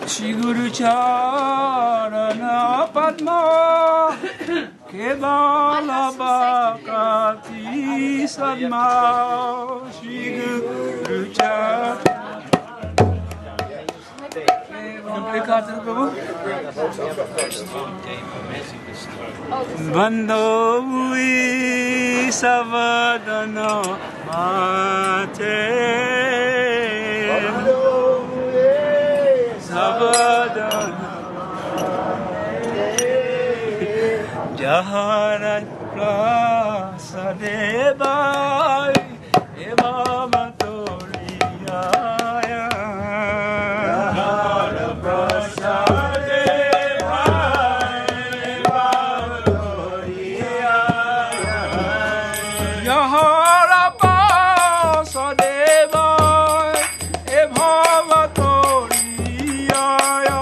Shri Guru Charana Padma Kevala Bhakati Sadma Shri Guru Charana Bandhavi Savadana Mate Savadana Jaharan Prasadevai Evamatoriyaya Jaharan Prasadevai Evamatoriyaya Jaharan Prasadevai Evamatoriyaya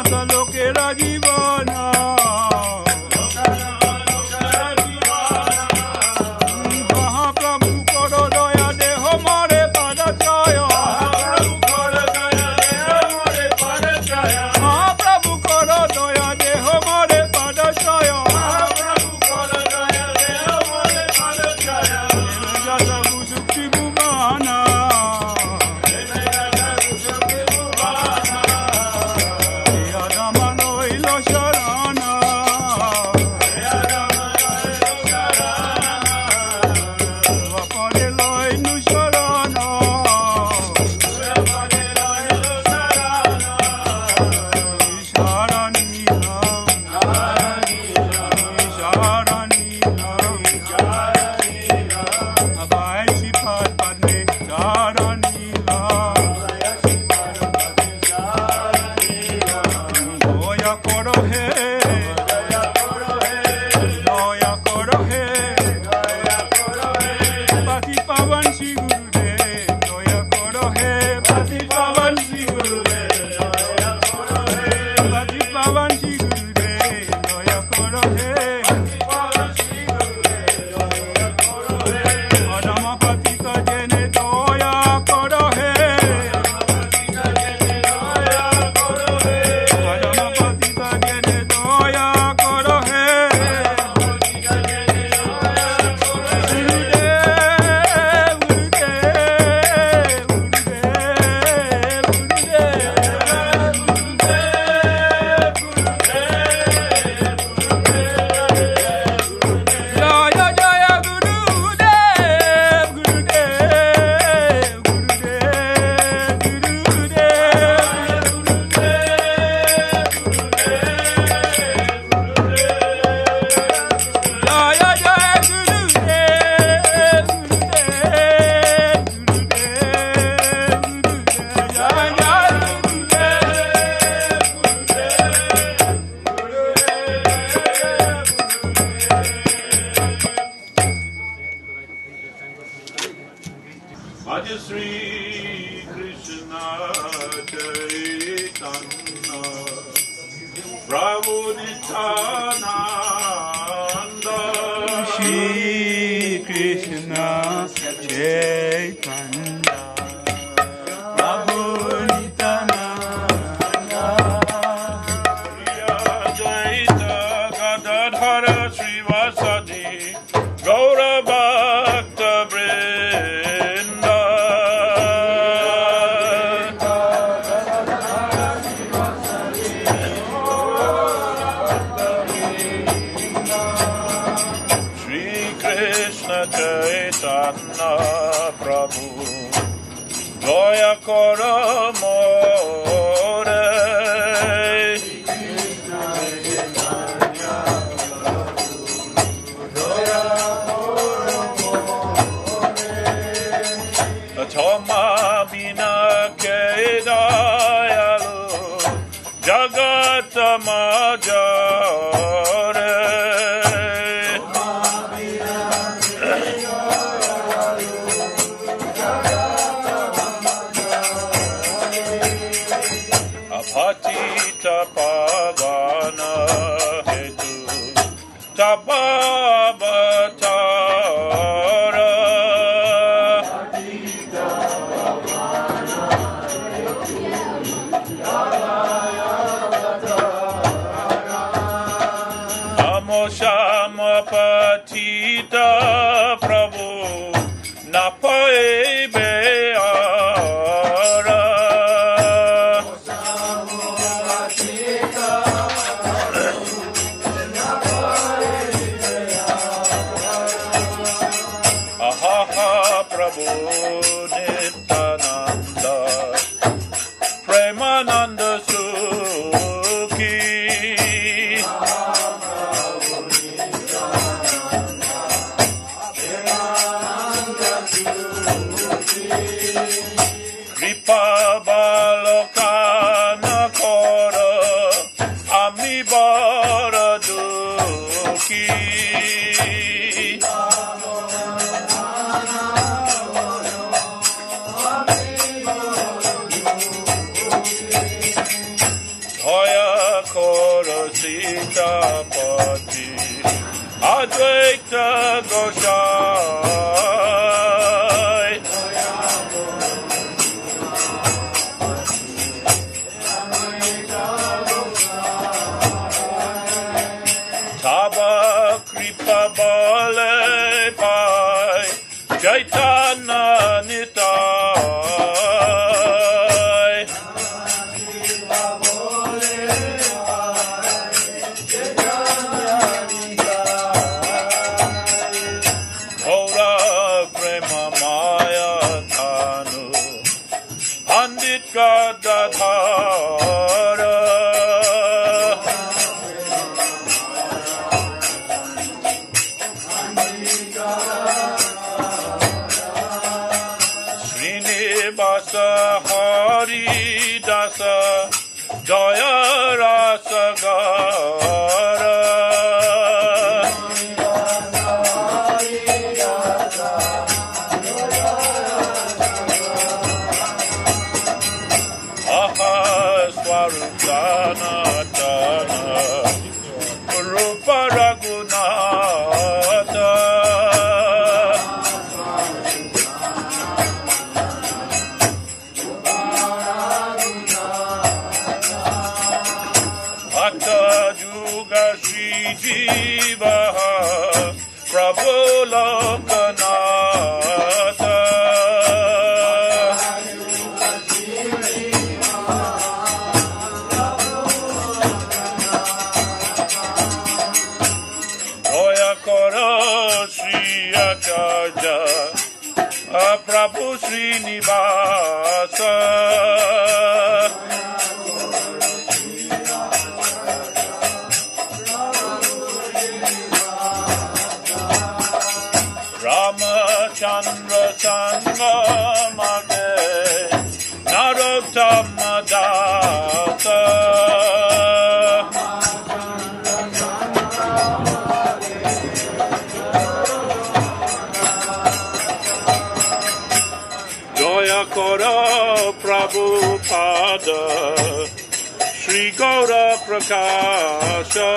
অনাথ লোকেরা জীবন মহাপ্রভু কর দয়া দেহ মরে পাদচয় মহাপ্রভু কর দয়া দেহ মরে পাদচয় যুক্তি ভুবনা Hoya Sitapati Advaita Goshai Tava Kripa Bale Pai Chaitanya Nitai Ora Prema Maya Tanu Pandit Gadadhara Srinivasa Hari Dasa Jaya Rasa Gara Aha Swarutana Dana Rupa Raghunatha Bhakta Juga Sri Jiva Prabhu Lokanatha Joya Kara Sri Acharya Prabhu Srinivasa Ramachandra Sangamage Narottama Dasa Joya Kora Prabhupada Sri Gaura Prakasha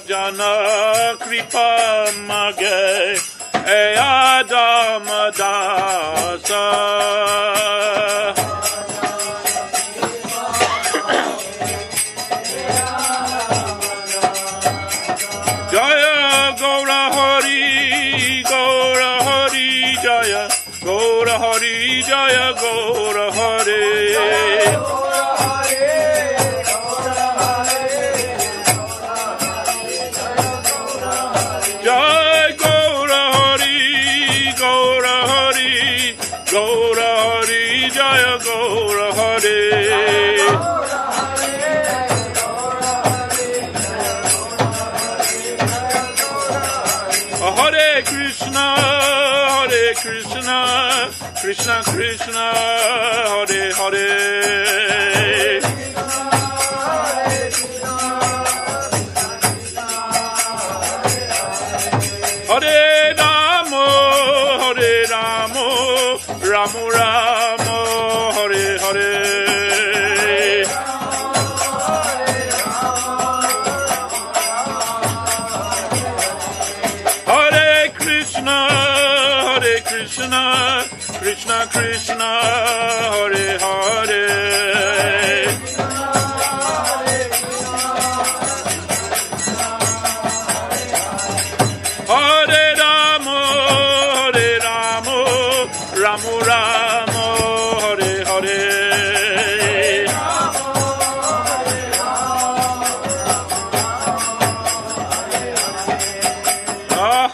Jana Kripa Mage Adam Dasa Jaya Gaura Hari Jaya Gaura Hari Jaya Gaura Hari Jai Gaura Hari Gaura Hari Jaya Gaura Hari Hare Krishna Krishna Krishna Hare Hare Hare Ramo Ramo Ramo Hare Hare Hare Krishna Krishna Krishna Hare Hare Hare Ramo Ramo Ramo Hare Hare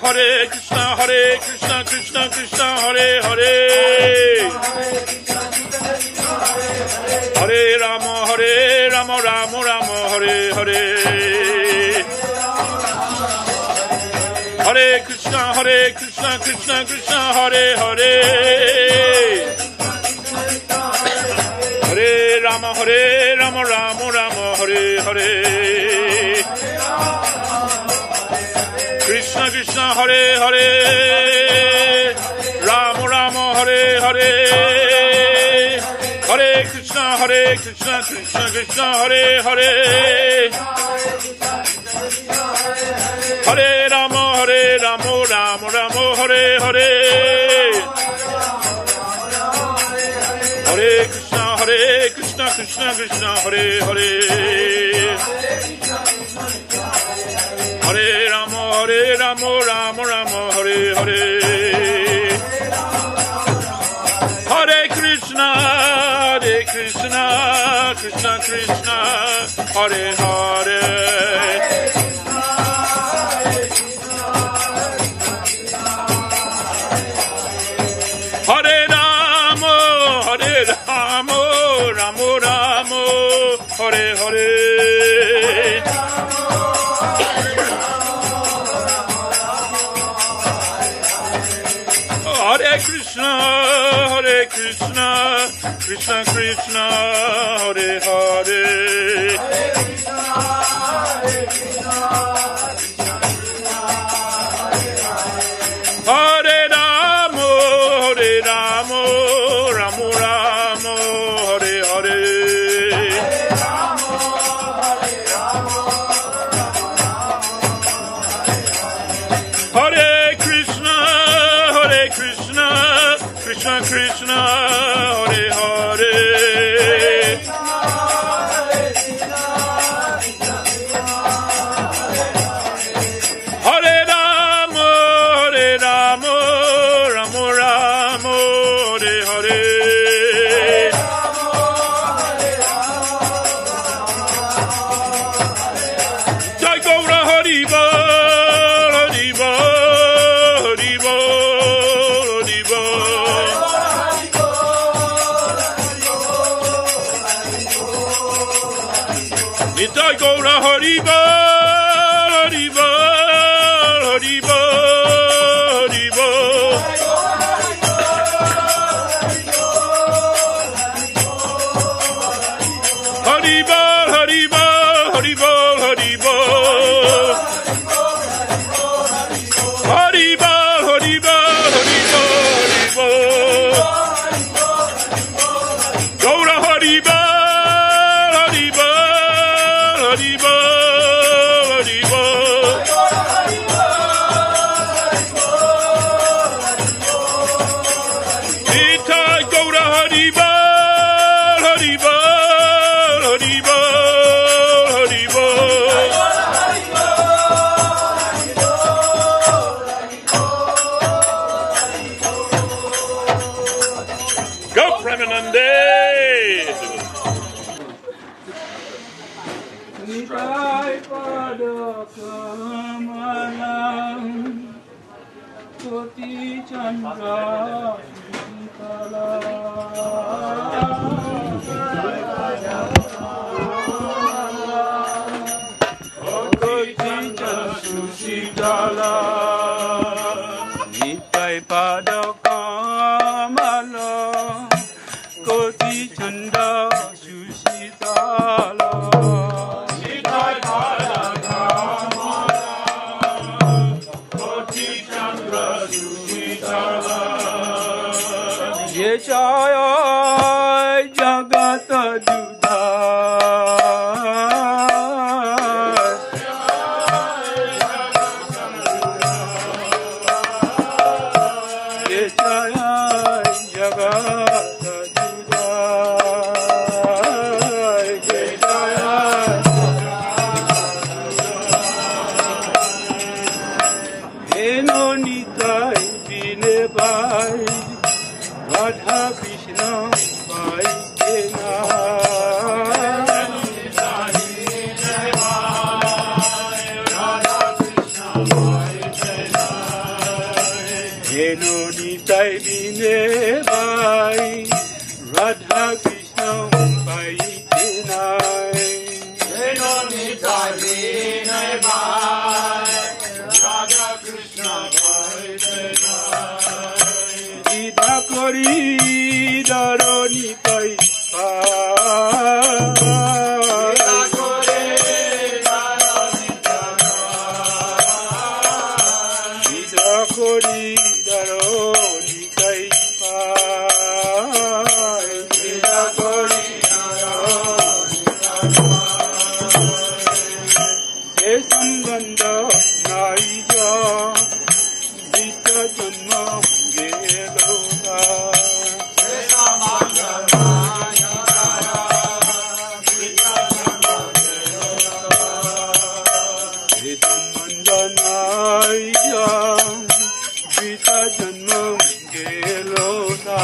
Hare Krishna Krishna Krishna Hare Hare Hare Ramo Ramo Ramo Hare Hare Hare Krishna Krishna Krishna Hare Hare Hare Ramo Ramo Ramo Hare Hare Krishna Krishna Hare Hare Rama Rama Hare Hare Hare Krishna Krishna Krishna Hare Hare Hare Rama Rama Rama Hare Hare Hare Krishna Krishna Krishna Hare Hare Hare Rama Rama Rama Hare Hare Hare Krishna Krishna Krishna Hare Hare Hare Rama Rama Rama Hare Hare Hare Krishna Krishna Krishna Hare Hare Hare Rama Rama Rama Hare Hare Hare Krishna Krishna Krishna Hare Hare Hare Rama Rama Rama Hare Hare Jai Gaura Hari Bol Hari Bol Hari Bol Hari Bol Nitai Gaura Hari Bol Hari Bol Hari Bol Hari Bol Hari Bol Hari Bol Hari Bol Hari Bol Hari Bol Hari Bol Hari Bol Gaura Hari Bol Hari Bol Hari Bol Hari Bol Nitai Gaura Hari Bol Hari Bol Hari Bol Hari Bol Go Premanande Nitai pada kamalam Koti Chandra Sitala Koti Chandra Sitala Nitai pada kamalam Koti Chandra Susitala Ye chaya jagat juda Ye chaya jagat juda Ye chaya Eno nitai bine bai Radha Krishna Pai Kena Eno nitai bine bai Radha Krishna Pai Kena Eno nitai bine bai Radha Krishna Pai Kena Ida kori daroni pai pa Ida kori daroni pai pa Kori Daro Nitai Pai Vita Kori Daro Se Sambandha Naija Vita Janma Geloda Se Sambandha Naija Vita Janmam Geloda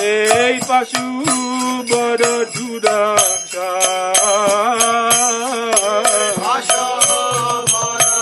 Ei Pasu Bada Dudaka Ei Pasu Bada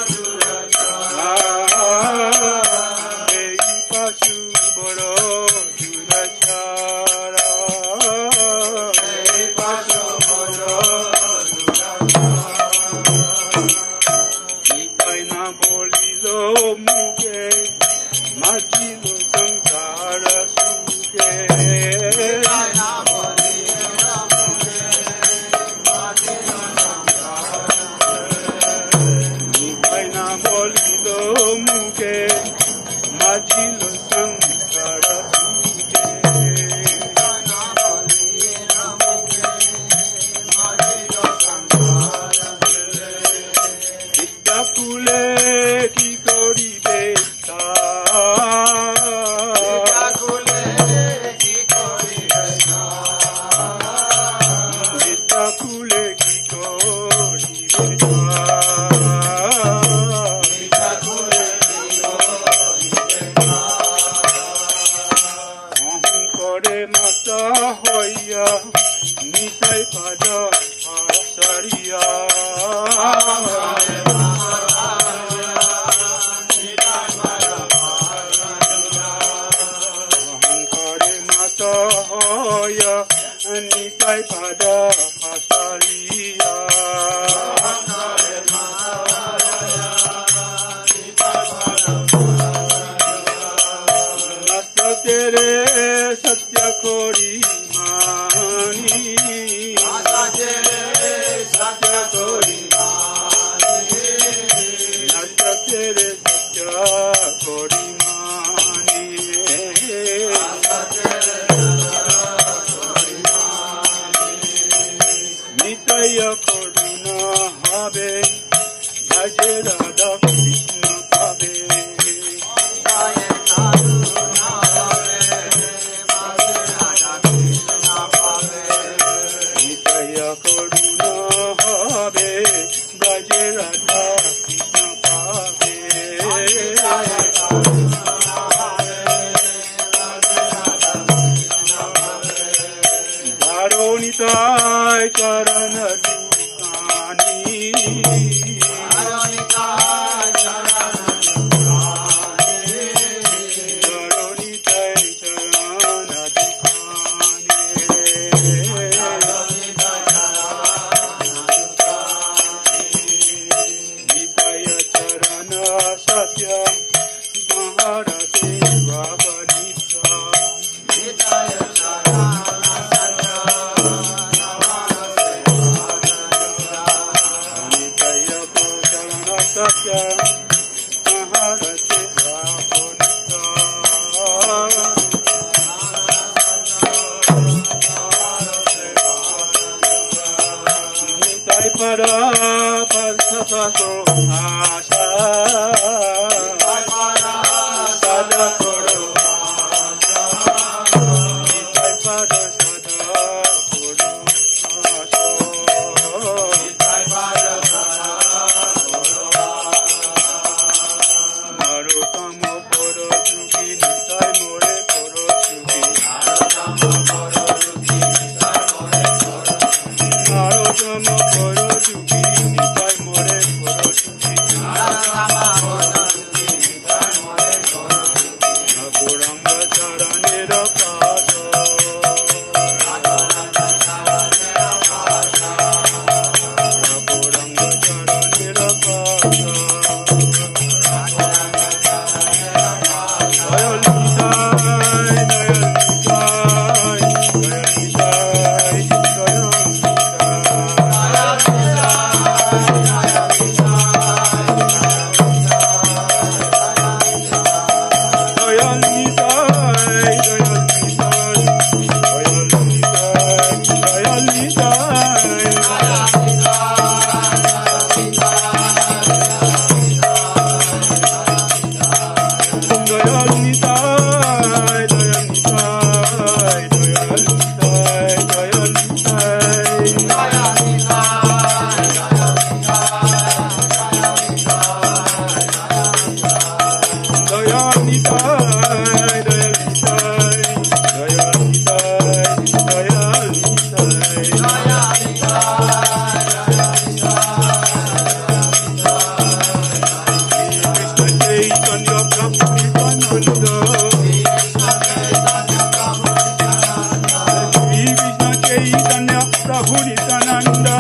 Prabhu Nityananda,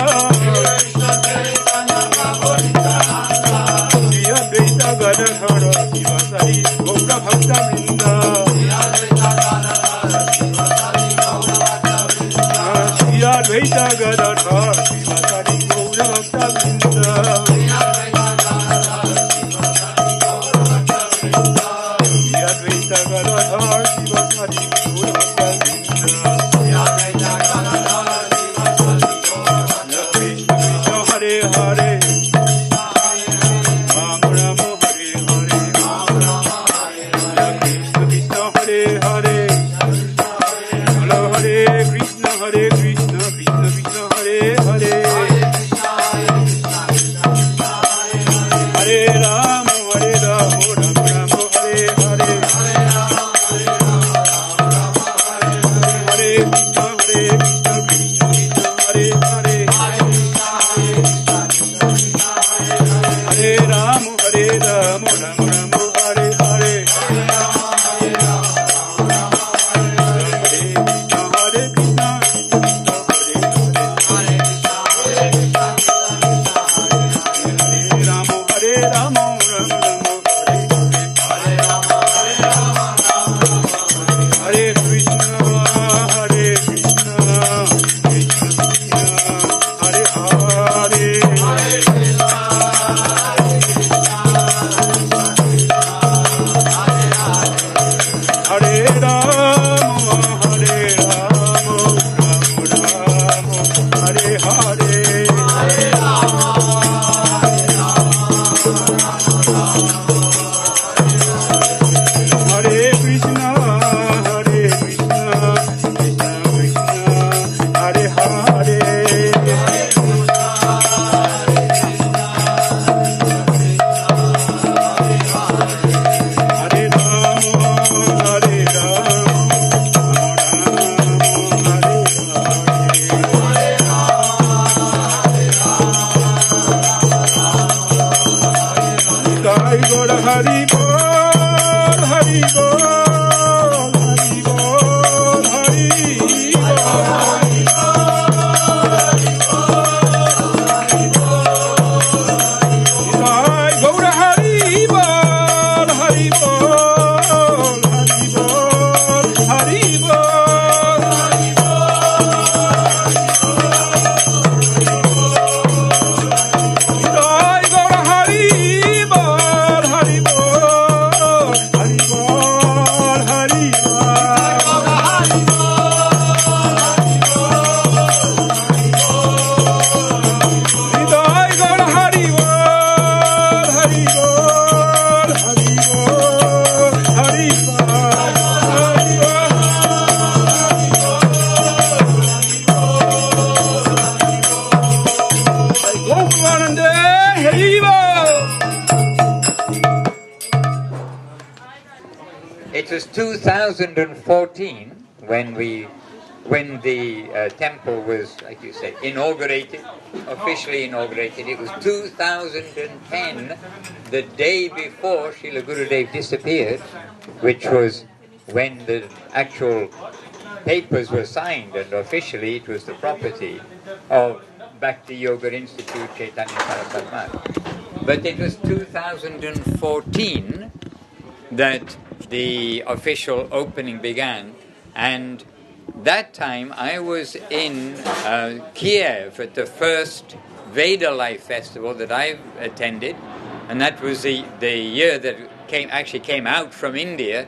Shri Advaita Gadadhara Shivasari Gaura Bhakta Vrinda, Shri Advaita Gadadhara Shivasari Gaura Bhakta Vrinda, Shri Advaita Gadadhara Shivasari Gaura Bhakta Vrinda. Hare Hare, Ram Ram Hare Hare, Krishna Krishna Hare Hare, Hare Krishna Krishna Krishna Hare Hare, Hare Ram Ram Ram Hare Hare, Hare Krishna Krishna Krishna Hare Hare, Hare Ram Ram Ram Hare Hare, Hare Krishna Hare Ram Ram Hare Krishna Krishna Hare Hare, Hare Ram Ram Hare Hare, Hare Krishna Krishna Krishna Hare Hare, Hare Ram Hare Jai Gaura Hari Bol, Hari Bol, Hari Bol, Hari Bol. Jai Gaura Hari Bol, Hari Bol, Hari Bol, Hari Bol. Jai Gaura Hari Bol, Hari Bol, Hari Bol, Hari Jai Gaura Hari Bol, Hari Bol, Hari Bol, Hari Gopananda Hari Bol. It was 2014 when the temple was, like you said, officially inaugurated. It was 2010, the day before Srila Gurudev disappeared, which was when the actual papers were signed, and officially it was the property of Bhakti Yoga Institute Chaitanya SCSMath. But it was 2014 that the official opening began, and that time I was in Kiev at the first Veda Life Festival that I've attended, and that was the year that came out from India,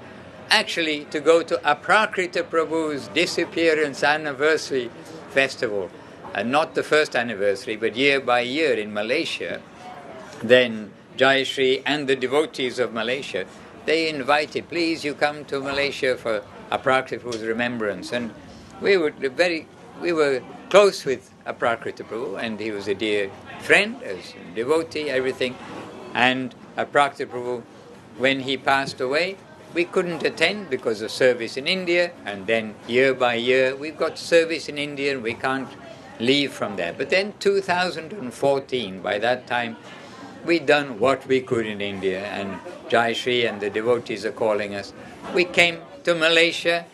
actually to go to Aprakrita Prabhu's disappearance anniversary festival, and not the first anniversary, but year by year in Malaysia. Then Jayashree and the devotees of Malaysia, they invited, please you come to Malaysia for Aprakrita Prabhu's remembrance. And we were close with Aprakrita Prabhu, and he was a dear friend, as a devotee, everything. And Aprakrita Prabhu, when he passed away, we couldn't attend because of service in India, and then year by year we've got service in India and we can't leave from there. But then 2014, by that time, we'd done what we could in India, and Jayashree and the devotees are calling us. We came to Malaysia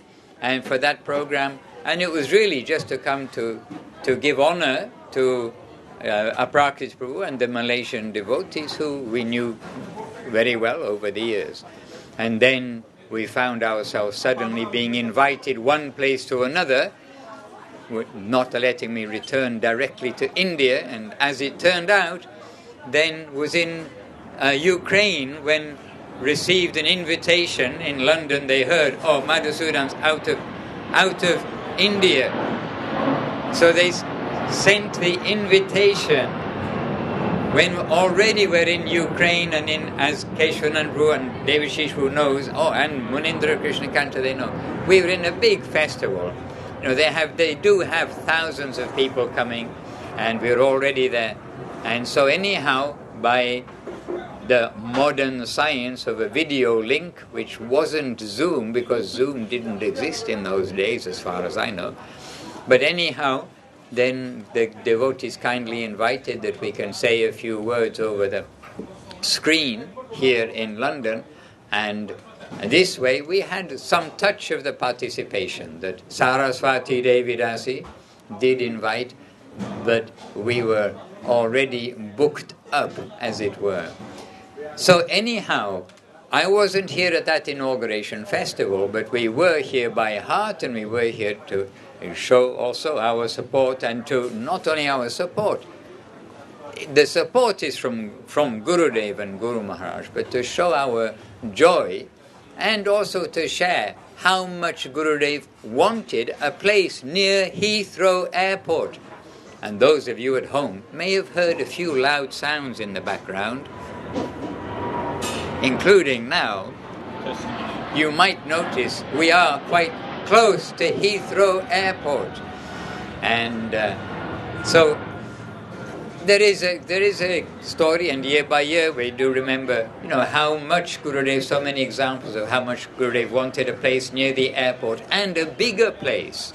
and for that program, and it was really just to come to to give honor to Aprakrit Prabhu and the Malaysian devotees who we knew very well over the years. And then we found ourselves suddenly being invited one place to another, not letting me return directly to India. And as it turned out, then was in Ukraine when received an invitation in London. They heard, oh, Madhusudan's out of India. So they sent the invitation when already we're in Ukraine, and as Keshwanand Prabhu and Devashish Prabhu knows, and Munindra Krishna Kanta, they know, we were in a big festival. They do have thousands of people coming, and we're already there. And so anyhow, by the modern science of a video link, which wasn't Zoom, because Zoom didn't exist in those days as far as I know, but anyhow, then the devotees kindly invited that we can say a few words over the screen here in London, and this way we had some touch of the participation that Saraswati Devi Dasi did invite, but we were already booked up, as it were. So anyhow, I wasn't here at that inauguration festival, but we were here by heart, and we were here to show also our support, and to not only our support, the support is from Gurudev and Guru Maharaj, but to show our joy and also to share how much Gurudev wanted a place near Heathrow Airport. And those of you at home may have heard a few loud sounds in the background, including now. You might notice we are quite close to Heathrow Airport, and so there is a story, and year by year we do remember, how much Gurudev, so many examples of how much Gurudev wanted a place near the airport, and a bigger place,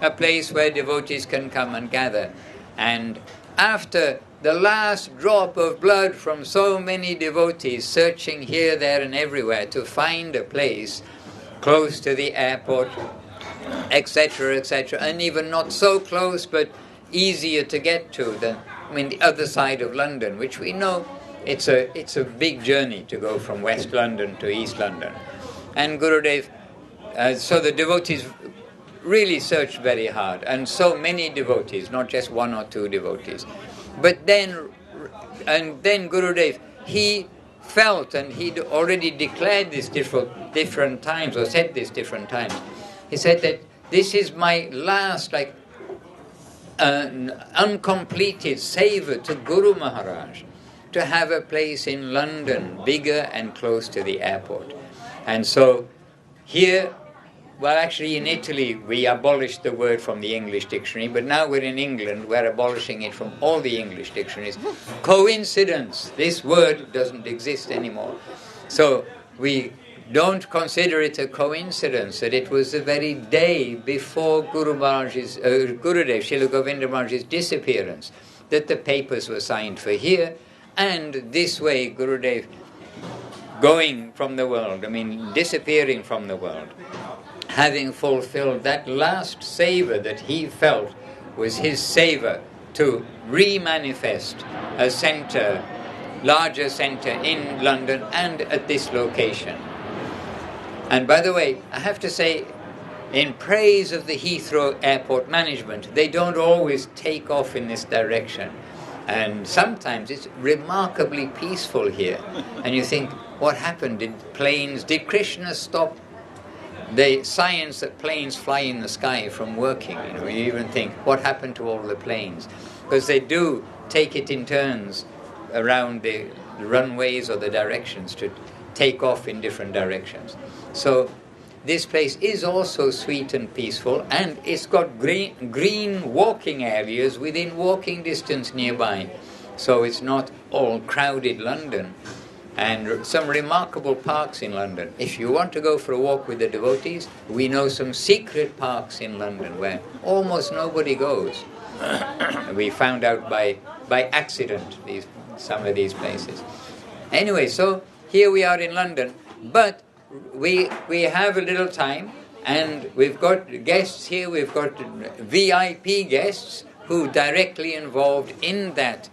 a place where devotees can come and gather. And after the last drop of blood from so many devotees searching here, there and everywhere to find a place close to the airport, etc., etc., and even not so close, but easier to get to the other side of London, which we know it's a big journey to go from West London to East London. And Gurudev, so the devotees really searched very hard, and so many devotees, not just one or two devotees. But then Gurudev, he felt, and he'd already declared this different times, or said this different times. He said that this is my last, uncompleted seva to Guru Maharaj, to have a place in London, bigger and close to the airport. And so here, well, actually in Italy, we abolished the word from the English dictionary, but now we're in England, we're abolishing it from all the English dictionaries. Coincidence, this word doesn't exist anymore. So we don't consider it a coincidence that it was the very day before Gurudev, Srila Govinda Maharaj's disappearance, that the papers were signed for here, and this way Gurudev going from the world, disappearing from the world, having fulfilled that last seva that he felt was his seva to re-manifest a centre, larger centre in London and at this location. And by the way, I have to say, in praise of the Heathrow Airport management, they don't always take off in this direction. And sometimes it's remarkably peaceful here. And you think, what happened? Did Krishna stop the science that planes fly in the sky from working? You even think, what happened to all the planes? Because they do take it in turns around the runways or the directions to take off in different directions. So this place is also sweet and peaceful, and it's got green walking areas within walking distance nearby. So it's not all crowded London. And some remarkable parks in London. If you want to go for a walk with the devotees, we know some secret parks in London where almost nobody goes. We found out by accident some of these places. Anyway, so here we are in London, but we have a little time, and we've got guests here. We've got VIP guests who directly involved in that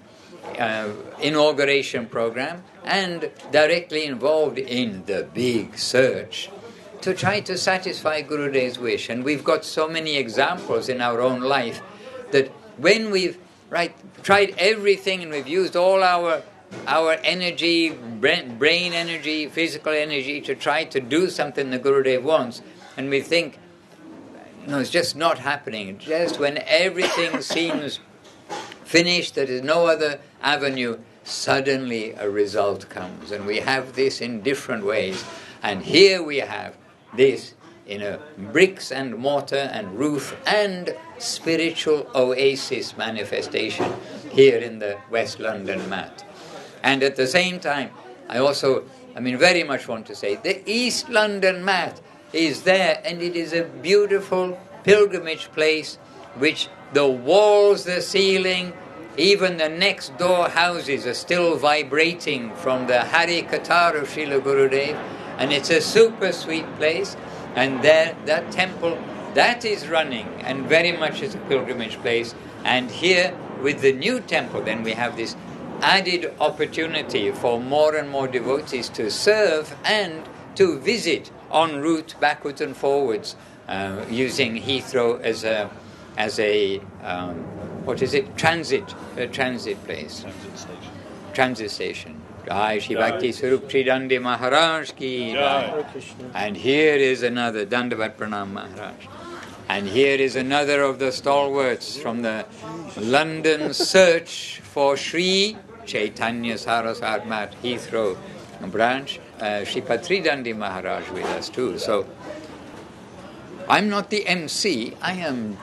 inauguration program and directly involved in the big search to try to satisfy Gurudev's wish. And we've got so many examples in our own life that when we've tried everything and we've used all our energy, brain energy, physical energy to try to do something the Gurudev wants, and we think, no, it's just not happening. Just when everything seems finished, there is no other avenue, suddenly a result comes. And we have this in different ways. And here we have this in a bricks and mortar and roof and spiritual oasis manifestation here in the West London mat. And at the same time, I very much want to say, the East London mat is there, and it is a beautiful pilgrimage place which the walls, the ceiling, even the next door houses are still vibrating from the Hari Katar of Srila Gurudev, and it's a super sweet place. And there, that temple, that is running and very much is a pilgrimage place. And here with the new temple, then we have this added opportunity for more and more devotees to serve and to visit en route backwards and forwards, using Heathrow as a transit place, transit station. Jai Shri Bhakti Swarup Sri Dandi Maharaj ki Jai. And here is another Dandavat Pranam Maharaj. And here is another of the stalwarts from the London search for Sri Chaitanya Saraswat Mat Heathrow branch, Sri Patri Dandi Maharaj with us too. So I'm not the MC, I am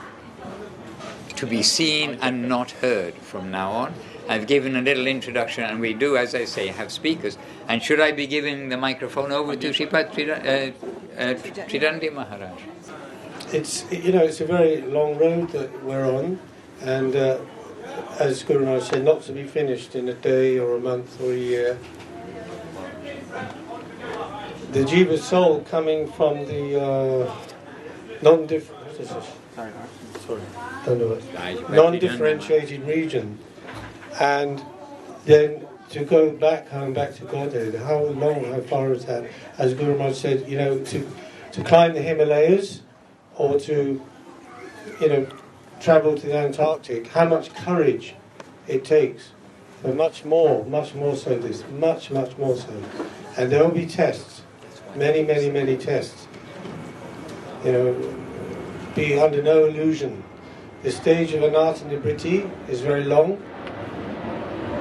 to be seen and not heard from now on. I've given a little introduction, and we do, as I say, have speakers. And should I be giving the microphone over to Sri Patri Dandi Maharaj? It's a very long road that we're on, and as Guru Maharaj said, not to be finished in a day or a month or a year. The Jiva soul coming from the non-differentiated region, and then to go back home, back to Godhead. How far is that? As Guru Maharaj said, to climb the Himalayas or to, travel to the Antarctic, how much courage it takes. But much more so this, much more so. And there will be tests, many tests. Be under no illusion. The stage of Anartha Nibriti is very long.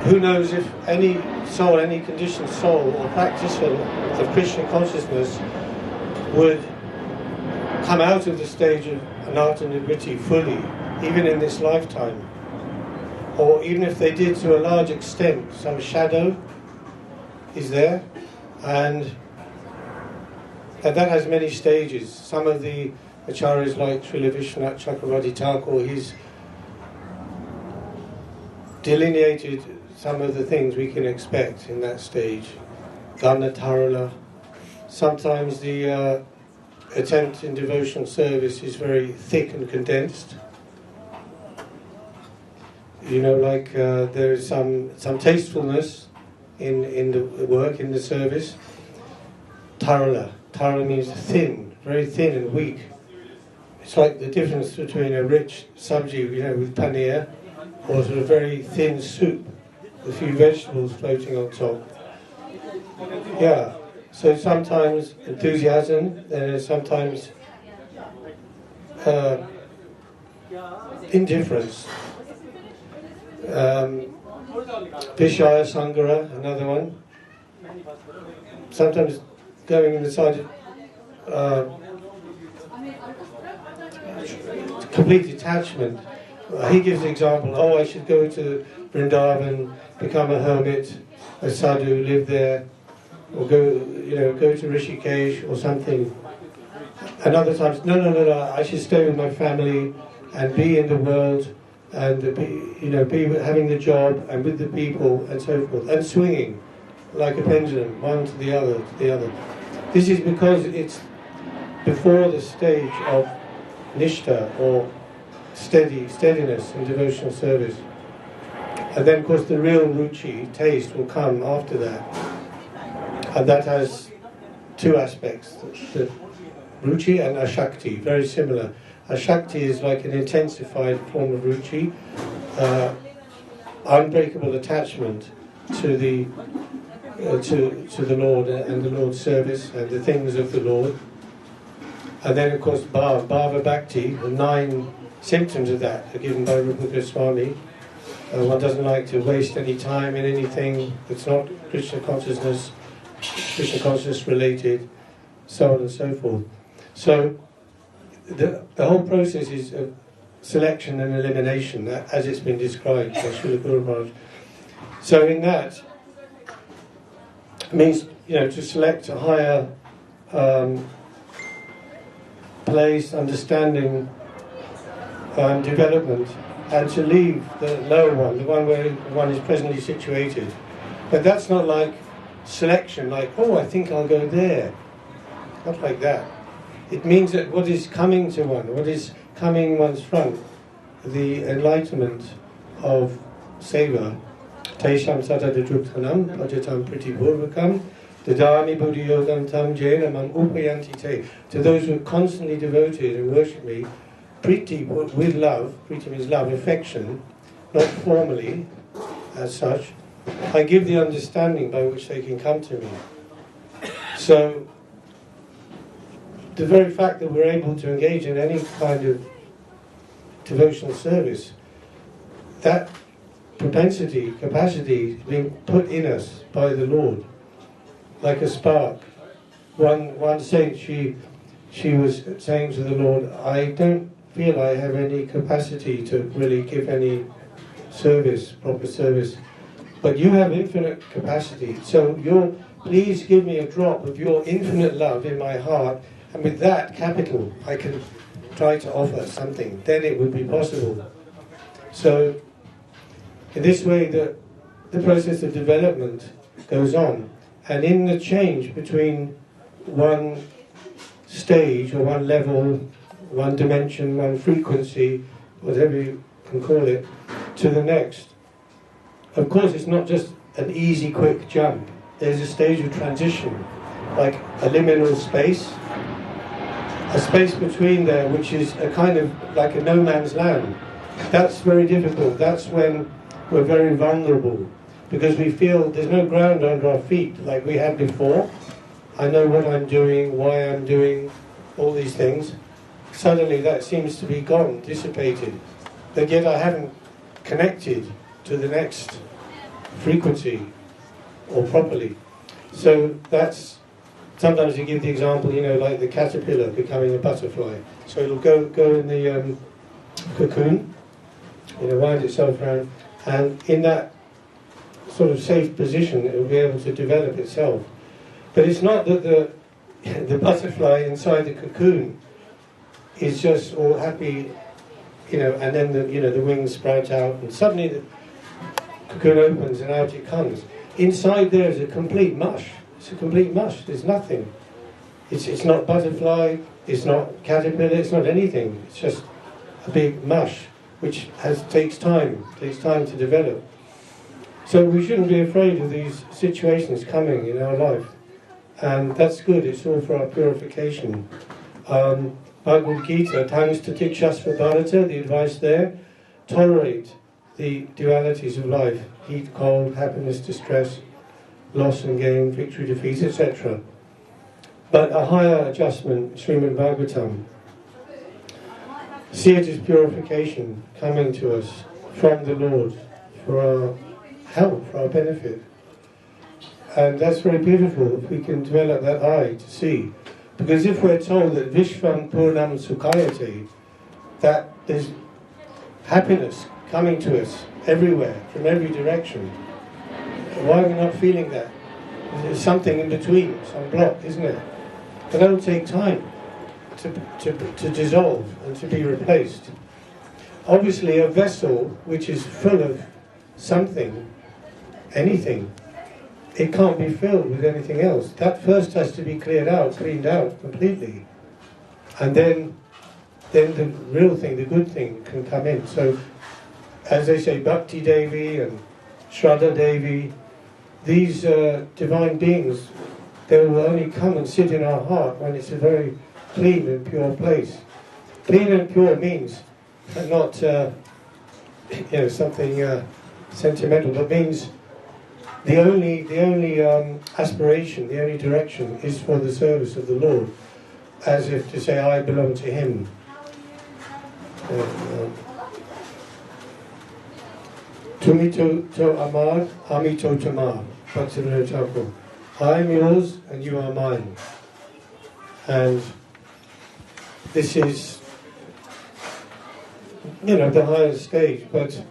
Who knows if any soul, any conditioned soul or practitioner of Krishna consciousness would come out of the stage of Anartha Nibriti fully, even in this lifetime. Or even if they did to a large extent, some shadow is there. And that has many stages. Some of the acharyas like Srila Vishwanath Chakravarti Thakur, he's delineated some of the things we can expect in that stage. Gana Tarala. Sometimes the attempt in devotional service is very thick and condensed. There is some tastefulness in the work, in the service. Tarala. Tarala means thin, very thin and weak. It's like the difference between a rich sabji, with paneer, or sort of very thin soup, with a few vegetables floating on top. Yeah. So sometimes enthusiasm, then sometimes indifference. Vishaya Sangara, another one. Sometimes going in the side of complete detachment. He gives the example, I should go to Vrindavan, become a hermit, a sadhu, live there, or go to Rishikesh or something. And other times, no, I should stay with my family and be in the world and be having the job and with the people and so forth, and swinging like a pendulum, one to the other, to the other. This is because it's before the stage of nishtha or steadiness in devotional service. And then, of course, the real ruchi, taste, will come after that. And that has two aspects, the ruchi and ashakti, very similar. Ashakti is like an intensified form of ruchi, unbreakable attachment to the Lord and the Lord's service and the things of the Lord. And then, of course, bhava bhakti, the 9 symptoms of that are given by Rupa Goswami. One doesn't like to waste any time in anything that's not Krishna consciousness related, so on and so forth. So the whole process is of selection and elimination, as it's been described by Srila Guru Maharaj. So in that, it means, to select a higher place, understanding, development, and to leave the lower one, the one where one is presently situated. But that's not like selection, like, oh, I think I'll go there. Not like that. It means that what is coming to one, what is coming in one's front, the enlightenment of seva, Tesham Sadadadruptanam, Pajatam Pritipurvakam, Dadami Buddhayogam Tam Jena Mam Upayanti Te. To those who are constantly devoted and worship me, Priti with love, Priti means love, affection, not formally as such, I give the understanding by which they can come to me. So, the very fact that we're able to engage in any kind of devotional service, that propensity, capacity is being put in us by the Lord, like a spark. One saint, she was saying to the Lord, I don't feel I have any capacity to really give any service, proper service, but you have infinite capacity, so please give me a drop of your infinite love in my heart, and with that capital I can try to offer something, then it would be possible. So in this way the process of development goes on, and in the change between one stage or one level, one dimension, one frequency, whatever you can call it, to the next. Of course, it's not just an easy, quick jump. There's a stage of transition, like a liminal space, a space between there which is a kind of like a no man's land. That's very difficult. That's when we're very vulnerable, because we feel there's no ground under our feet like we had before. I know what I'm doing, why I'm doing all these things. Suddenly that seems to be gone, dissipated. But yet I haven't connected to the next frequency or properly. So that's, sometimes you give the example, like the caterpillar becoming a butterfly. So it'll go in the cocoon, wind itself around, and in that sort of safe position it will be able to develop itself. But it's not that the butterfly inside the cocoon is just all happy, and then the wings sprout out, and suddenly the cocoon opens and out it comes. Inside there is a complete mush. It's a complete mush. There's nothing. It's not butterfly. It's not caterpillar. It's not anything. It's just a big mush, which takes time to develop. So we shouldn't be afraid of these situations coming in our life, and that's good. It's all for our purification. Bhagavad Gita, thanks to Tikshasva Bharata, the advice there, tolerate the dualities of life, heat, cold, happiness, distress, loss and gain, victory, defeat, etc. But a higher adjustment, Srimad Bhagavatam, see it as purification coming to us from the Lord for our help, for our benefit. And that's very beautiful if we can develop that eye to see. Because if we're told that Vishvam Purnam Sukhayate, that there's happiness coming to us everywhere, from every direction, why are we not feeling that? There's something in between, some block, isn't it? But that'll take time to dissolve and to be replaced. Obviously a vessel which is full of something, anything, it can't be filled with anything else. That first has to be cleaned out completely. And then then the real thing, the good thing, can come in. So, as they say, Bhakti Devi and Shraddha Devi, these divine beings, they will only come and sit in our heart when it's a very clean and pure place. Clean and pure means not something sentimental, but means the only aspiration, the only direction is for the service of the Lord, as if to say, I belong to Him. Tumito to amar, amito tamar. I am yours and you are mine. And this is, the highest stage. But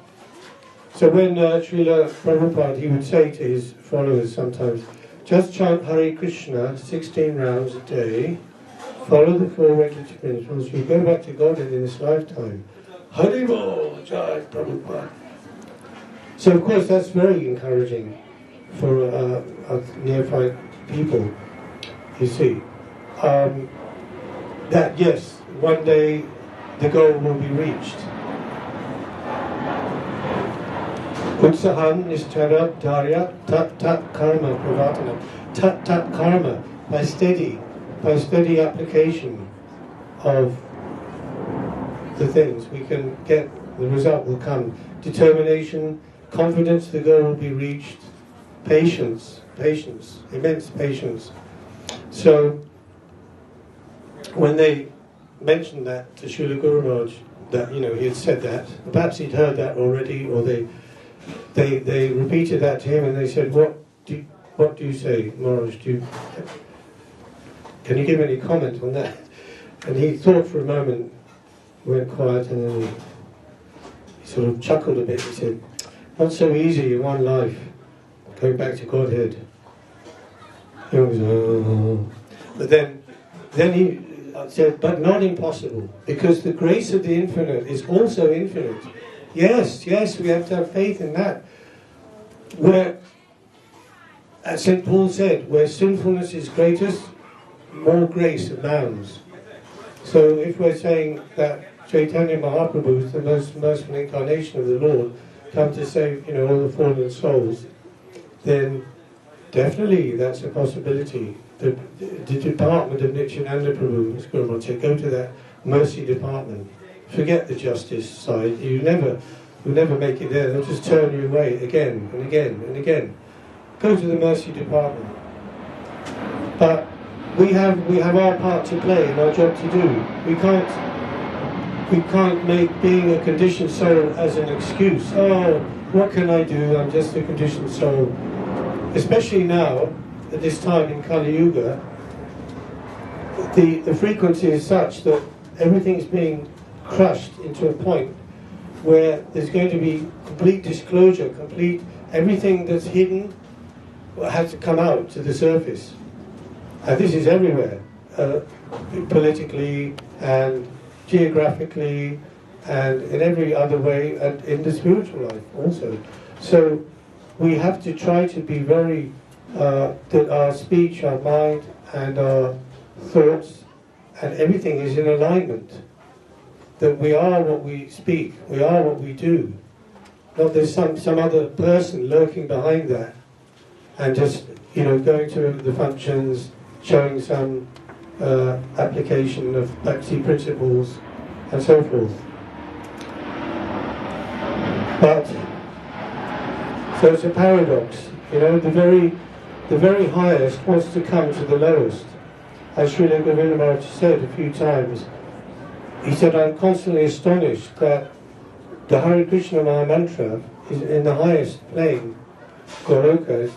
so when Srila Prabhupada, he would say to his followers sometimes, just chant Hare Krishna 16 rounds a day, follow the 4 regulatory principles, you go back to Godhead in this lifetime. Hare Bol, Jai Prabhupada. So of course that's very encouraging for neophyte people, you see. That yes, one day the goal will be reached. Utsaham nishtara dharya tat tat karma pravatana. Tat tat karma, by steady application of the things, we can get, the result will come. Determination, confidence, the goal will be reached. Patience, immense patience. So, when they mentioned that to Srila Guru Maharaj, that he had said that, perhaps he'd heard that already, or they repeated that to him, and they said, "What do you say, Maharaj? Can you give any comment on that?" And he thought for a moment, went quiet, and then he sort of chuckled a bit. He said, "Not so easy in one life, going back to Godhead." He was, oh. But then he said, "But not impossible, because the grace of the infinite is also infinite." Yes, we have to have faith in that. Where, as St. Paul said, where sinfulness is greatest, more grace abounds. So if we're saying that Chaitanya Mahaprabhu is the most merciful incarnation of the Lord, come to save all the fallen souls, then definitely that's a possibility. The department of Nityananda Prabhu, Ms. Guru Maharaj said, go to that mercy department. Forget the justice side. You'll never make it there. They'll just turn you away again and again and again. Go to the mercy department. But we have our part to play and our job to do. We can't make being a conditioned soul as an excuse. Oh, what can I do? I'm just a conditioned soul. Especially now, at this time in Kali Yuga, the frequency is such that everything's being crushed into a point where there's going to be complete disclosure, everything that's hidden has to come out to the surface. And this is everywhere, politically and geographically and in every other way, and in the spiritual life also. So we have to try to be very, that our speech, our mind and our thoughts and everything is in alignment. That we are what we speak, we are what we do. Not there's some other person lurking behind that and just, going to the functions, showing some application of bhakti principles and so forth. But, so it's a paradox, the very highest wants to come to the lowest. As Srila Govinda Maharaj said a few times, he said, I'm constantly astonished that the Hare Krishna Maha Mantra is in the highest plane, Goloka,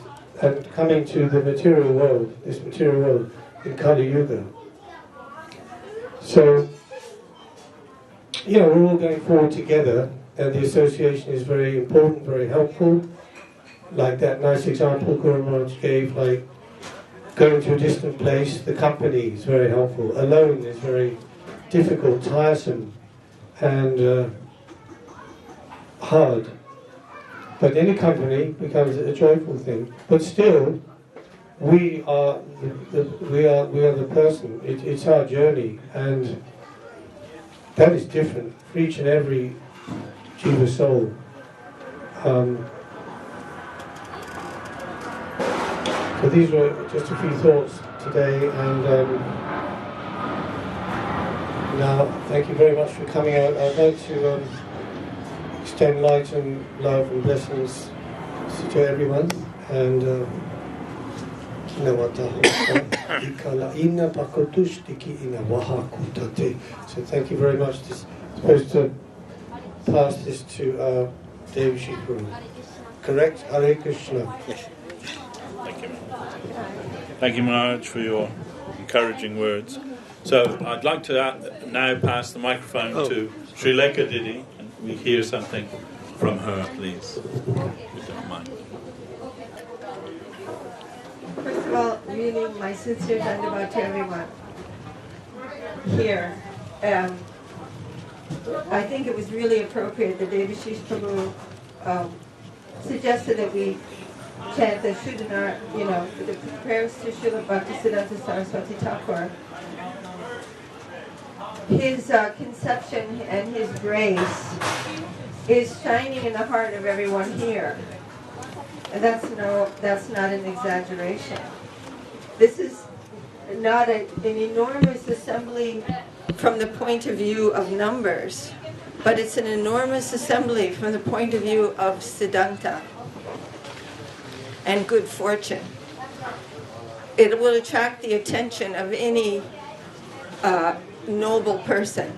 and coming to the material world, this material world in Kali Yuga. So, we're all going forward together, and the association is very important, very helpful. Like that nice example Guru Maharaj gave, like going to a distant place, the company is very helpful. Alone is very difficult, tiresome, and hard. But any company becomes a joyful thing. But still, we are the person. It's our journey, and that is different for each and every Jiva soul. So these were just a few thoughts today, and now thank you very much for coming out. I'd like to extend light and love and blessings to everyone, and so thank you very much. This supposed to pass this to Devi Shikuru. Correct? Hare Krishna. Yes. Thank you. Thank you, Maharaj, for your encouraging words. So I'd like to now pass the microphone to Sri Lanka Didi, and we hear something from her, please. If you don't mind. First of all, really my sincere Dandavad to everyone here. I think it was really appropriate that Devashish Prabhu suggested that we chant the Shuddhanar, the prayers to Srila Bhaktisiddhanta Saraswati Thakur. His conception and his grace is shining in the heart of everyone here. And that's not an exaggeration. This is not an enormous assembly from the point of view of numbers, but it's an enormous assembly from the point of view of siddhanta and good fortune. It will attract the attention of any noble person.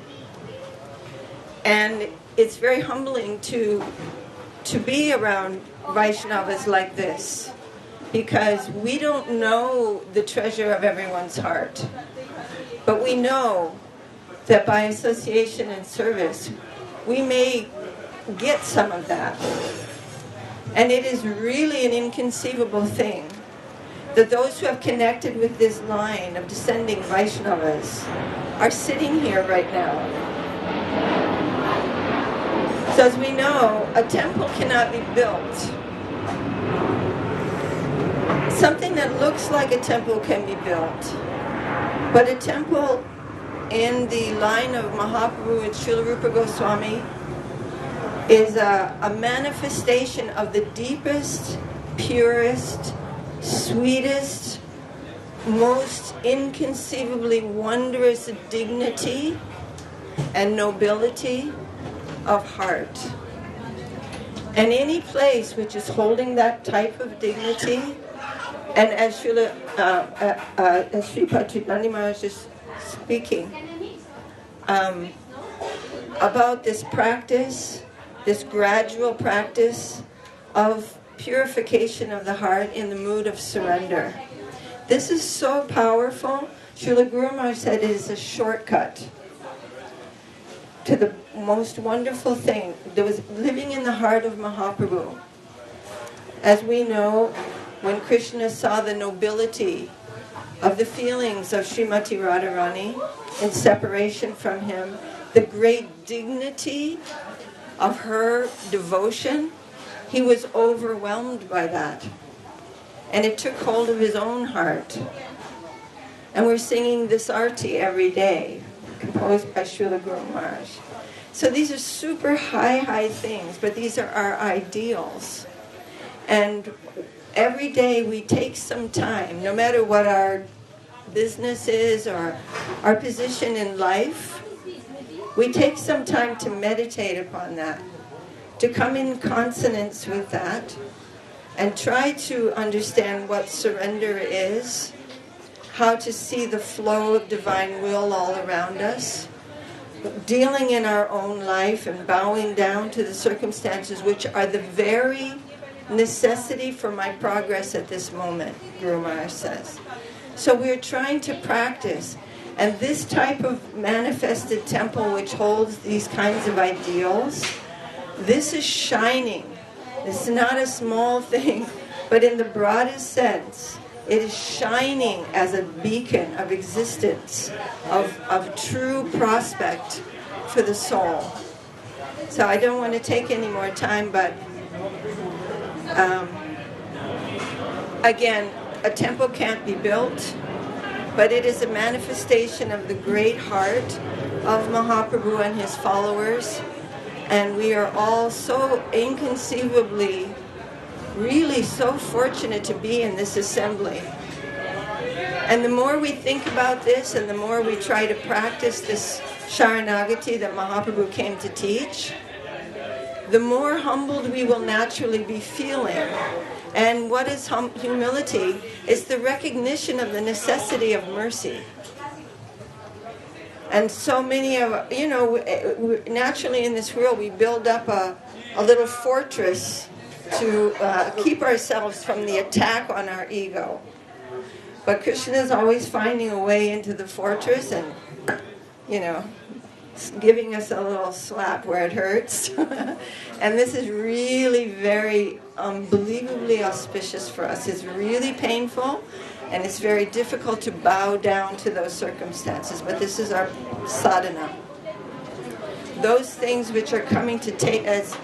And it's very humbling to be around Vaishnavas like this, because we don't know the treasure of everyone's heart. But we know that by association and service, we may get some of that. And it is really an inconceivable thing that those who have connected with this line of descending Vaishnavas are sitting here right now. So as we know, a temple cannot be built. Something that looks like a temple can be built. But a temple in the line of Mahaprabhu and Srila Rupa Goswami is a manifestation of the deepest, purest, sweetest, most inconceivably wondrous dignity and nobility of heart. And any place which is holding that type of dignity, and as Sri Patridhani Maharaj is speaking about this practice, this gradual practice of purification of the heart in the mood of surrender. This is so powerful. Srila Guru Maharaj said it is a shortcut to the most wonderful thing. There was living in the heart of Mahaprabhu. As we know, when Krishna saw the nobility of the feelings of Srimati Radharani in separation from him, the great dignity of her devotion, he was overwhelmed by that. And it took hold of his own heart. And we're singing this arti every day, composed by Srila Guru Maharaj. So these are super high things, but these are our ideals. And every day we take some time, no matter what our business is or our position in life, we take some time to meditate upon that, to come in consonance with that, and try to understand what surrender is, how to see the flow of divine will all around us, dealing in our own life and bowing down to the circumstances which are the very necessity for my progress at this moment, Guru Maharaj says. So we're trying to practice. And this type of manifested temple which holds these kinds of ideals, this is shining. This is not a small thing, but in the broadest sense, it is shining as a beacon of existence, of true prospect for the soul. So I don't want to take any more time, but again, a temple can't be built, but it is a manifestation of the great heart of Mahaprabhu and his followers, and we are all so inconceivably, really so fortunate to be in this assembly. And the more we think about this and the more we try to practice this Sharanagati that Mahaprabhu came to teach, the more humbled we will naturally be feeling. And what is humility? It's the recognition of the necessity of mercy. And so many of, naturally in this world we build up a little fortress to keep ourselves from the attack on our ego. But Krishna is always finding a way into the fortress and, giving us a little slap where it hurts. And this is really very unbelievably auspicious for us. It's really painful, and it's very difficult to bow down to those circumstances. But this is our sadhana. Those things which are coming to take, as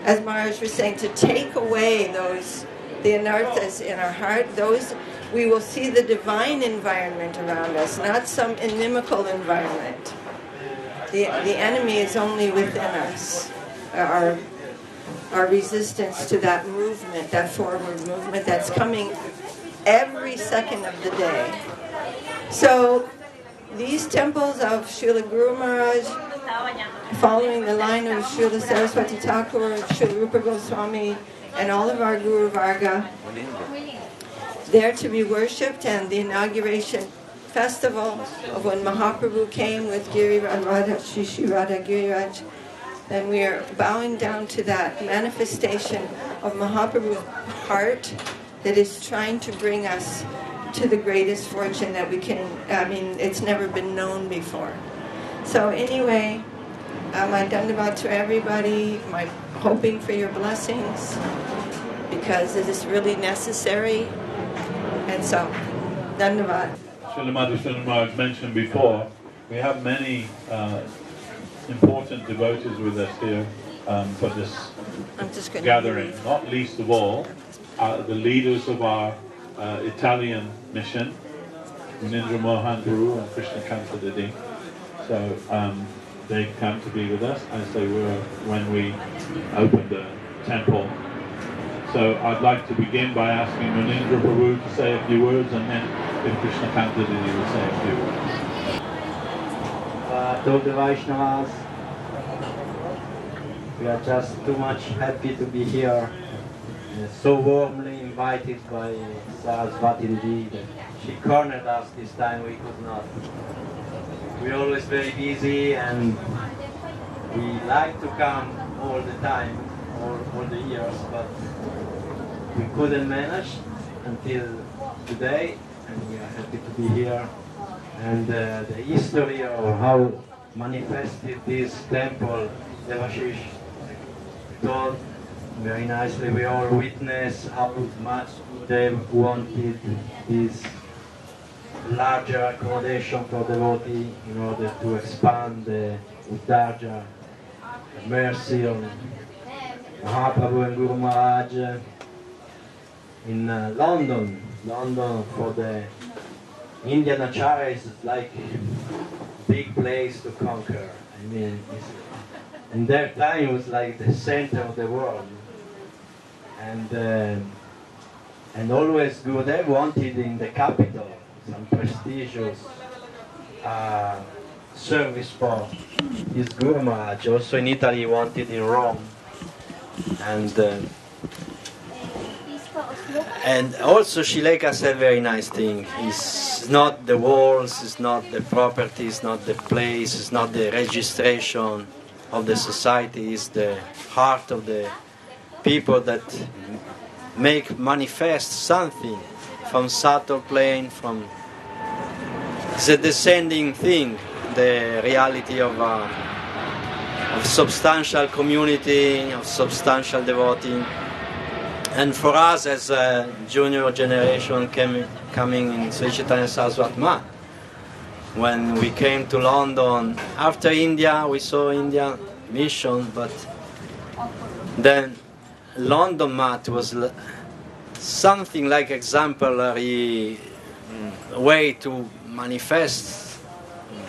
Maharaj was saying, to take away the anarthas in our heart, those we will see the divine environment around us, not some inimical environment. The enemy is only within us. Our resistance to that movement, that forward movement that's coming every second of the day. So these temples of Srila Guru Maharaj, following the line of Srila Saraswati Thakur, Srila Rupa Goswami, and all of our Guru Varga, there to be worshipped, and the inauguration festival of when Mahaprabhu came with Shri Radha Giriraj, then we are bowing down to that manifestation of Mahaprabhu's heart that is trying to bring us to the greatest fortune that we can, it's never been known before. So anyway, my dandavat to everybody, my hoping for your blessings, because it is really necessary. And so, dandavat. Srila Madhusoodan Maharaj mentioned before, we have many important devotees with us here for this gathering, not least of all the leaders of our Italian mission, Munindra Mohan Guru and Krishna Kanta Didi. So they come to be with us as they were when we opened the temple. So I'd like to begin by asking Munindra Prabhu to say a few words, and then if Krishna Kanta Didi will say a few words. To the Vaishnavas, we are just too much happy to be here, so warmly invited by Saraswati Didi that she cornered us this time. We could not. We're always very busy, and we like to come all the time, all the years, but we couldn't manage until today, and we are happy to be here. And the history of how manifested this temple, Devashish told very nicely. We all witness how much they wanted this larger accommodation for devotee in order to expand the Uddarja, the mercy of Mahaprabhu and Guru Maharaj in London. London for the Indian Acharyas is like a big place to conquer. I mean, in their time it was like the center of the world. And always Gurudev wanted in the capital some prestigious service for his Guru Maharaj. Also in Italy he wanted in Rome. And also Shileka said very nice thing. It's not the walls, it's not the property, it's not the place, it's not the registration of the society, it's the heart of the people that make manifest something from subtle plane, from the descending thing, the reality of substantial community, of substantial devotee. And for us as a junior generation coming in Sri Chaitanya Saraswati Math, when we came to London, after India, we saw India mission, but then London Math was something like exemplary way to manifest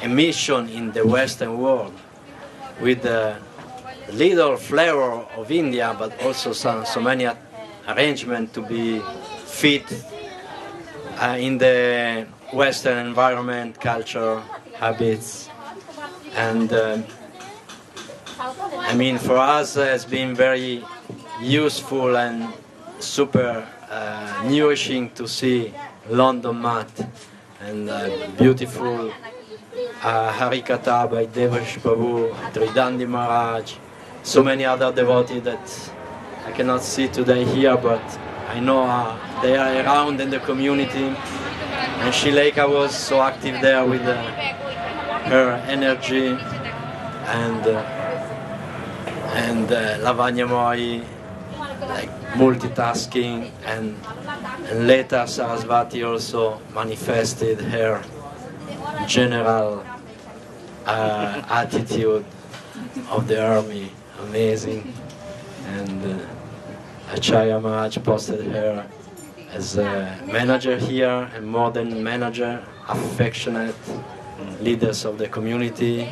a mission in the Western world with the little flavor of India, but also so many arrangements to be fit in the Western environment, culture, habits, and I mean, for us it's been very useful and super nourishing to see London Math and beautiful Harikatha by Devesh Prabhu, Tridandi Maharaj, so many other devotees that I cannot see today here, but I know they are around in the community. And Shileka was so active there with her energy, and Lavanya Moi, like multitasking, and later Sarasvati also manifested her general attitude of the army, amazing. And Acharya Maharaj posted her as a manager here, a modern manager, affectionate leaders of the community,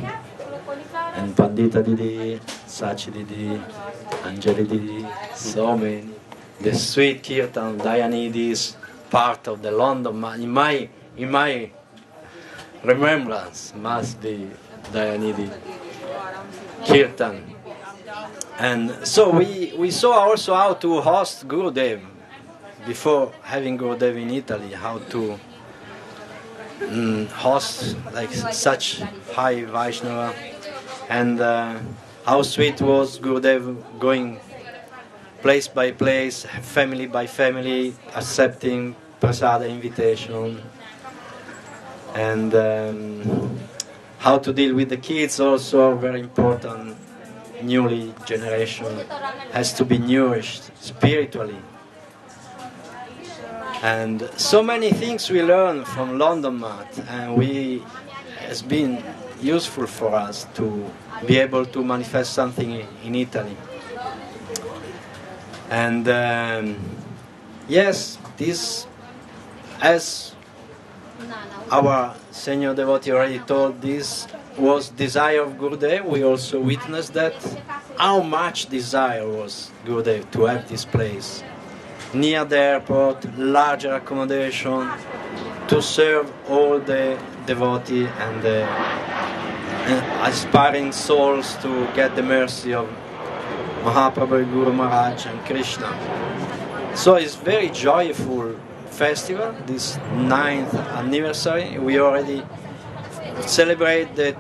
and Pandita Didi, Sachi Didi, Anjali Didi, so many. The sweet Kirtan, Dayanidhi is part of the London. In my remembrance must be Dayanidhi Kirtan. And so we saw also how to host Gurudev before having Gurudev in Italy, how to host like such high Vaishnava, and how sweet was Gurudev going place by place, family by family, accepting prasada invitation, and how to deal with the kids also very important. Newly generation has to be nourished spiritually, and so many things we learn from London Math, and has been useful for us to be able to manifest something in Italy. And yes, this, as our senior devotee already told, this was desire of Gurudev. We also witnessed that, how much desire was Gurudev to have this place near the airport, larger accommodation, to serve all the devotees and the aspiring souls to get the mercy of Mahaprabhu, Guru Maharaj and Krishna. So it's very joyful festival, this 9th anniversary. We already celebrate the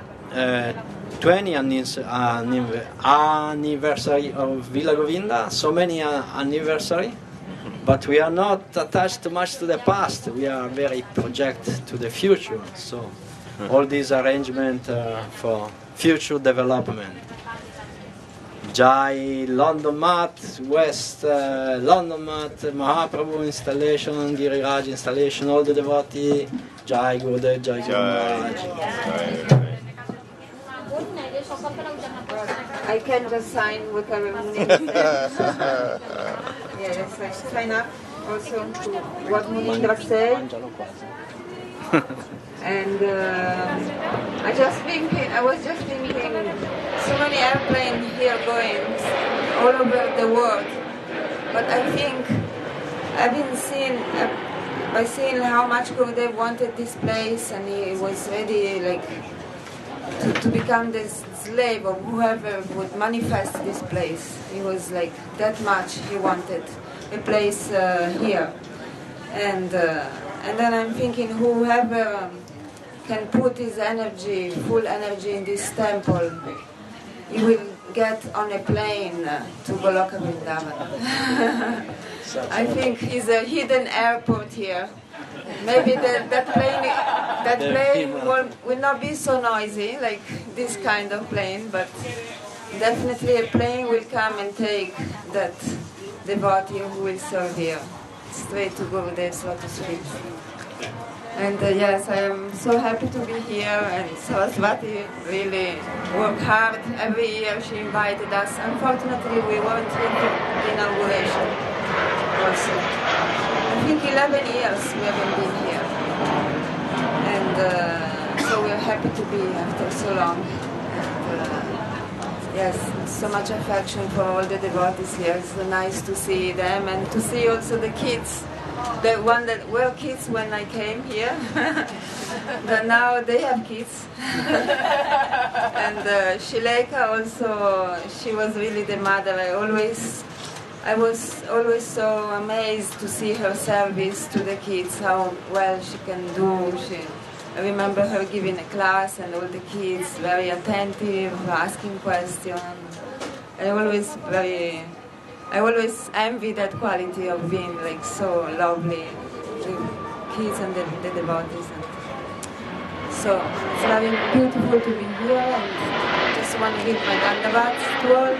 20th anniversary of Villa Govinda, so many anniversary, but we are not attached too much to the past. We are very project to the future. So all these arrangements for future development. Jai London Math, West London Math, Mahaprabhu installation, Giriraj installation, all the devotees. Jai Gurudev, Jai Guru Maharaj. I can just sign with Muni. Yes, I sign up also to what Munindra said. And I was just thinking, so many airplanes here going all over the world. But I think I've been by seeing how much Gurudev wanted this place, and he was ready to become the slave of whoever would manifest this place. He was like that much he wanted a place here. And then I'm thinking, whoever can put his energy, full energy in this temple, he will get on a plane to Goloka Vrindavan. I think he's a hidden airport here. Maybe that plane will not be so noisy like this kind of plane, but definitely a plane will come and take that devotee who will serve here, straight to Gurudev's lotus feet. And yes, I am so happy to be here, and Sarasvati really worked hard. Every year she invited us. Unfortunately, we weren't here for the inauguration. Also, I think 11 years we haven't been here. And so we're happy to be here after so long. Yes, so much affection for all the devotees here. It's so nice to see them and to see also the kids. The one that were kids when I came here, but now they have kids. And Shileka also, she was really the mother. I was always so amazed to see her service to the kids, how well she can do. I remember her giving a class and all the kids very attentive, asking questions. I always envy that quality of being like so lovely, the kids and the devotees. So it's very beautiful to be here, and I just want to give my dandavats to all.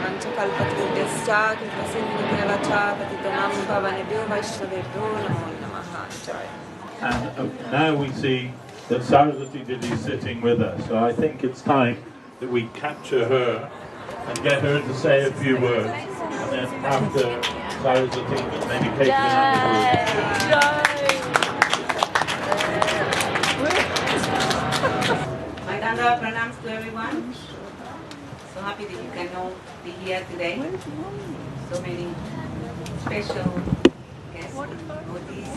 Manchakalpatrudyascha, Kripasindravacha, Patitanam Pavanebhyo Vaishnavebhyo Namo Namaha. And now we see that Saraswati Didi is sitting with us. So I think it's time that we capture her and get her to say a few words. And then after Saraswati, maybe take My Dandava pranams to everyone. So happy that you can all be here today. So many special guests and devotees.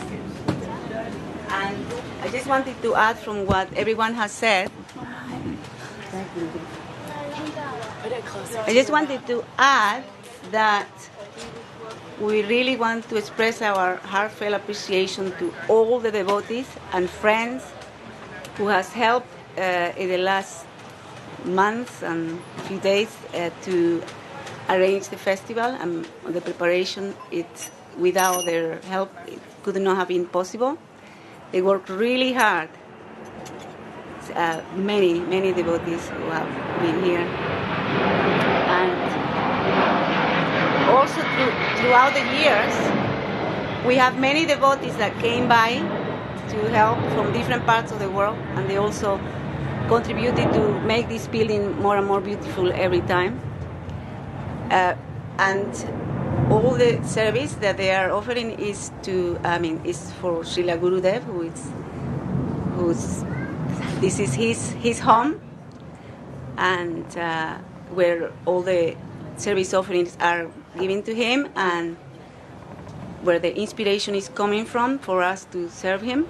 And I just wanted to add from what everyone has said. I just wanted to add that we really want to express our heartfelt appreciation to all the devotees and friends who has helped in the last months and few days to arrange the festival and the preparation. Without their help, it could not have been possible. They worked really hard. Many devotees who have been here. And also throughout the years, we have many devotees that came by to help from different parts of the world, and they also contributed to make this building more and more beautiful every time. And all the service that they are offering is for Srila Gurudev, this is his home, and where all the service offerings are given to him, and where the inspiration is coming from for us to serve him,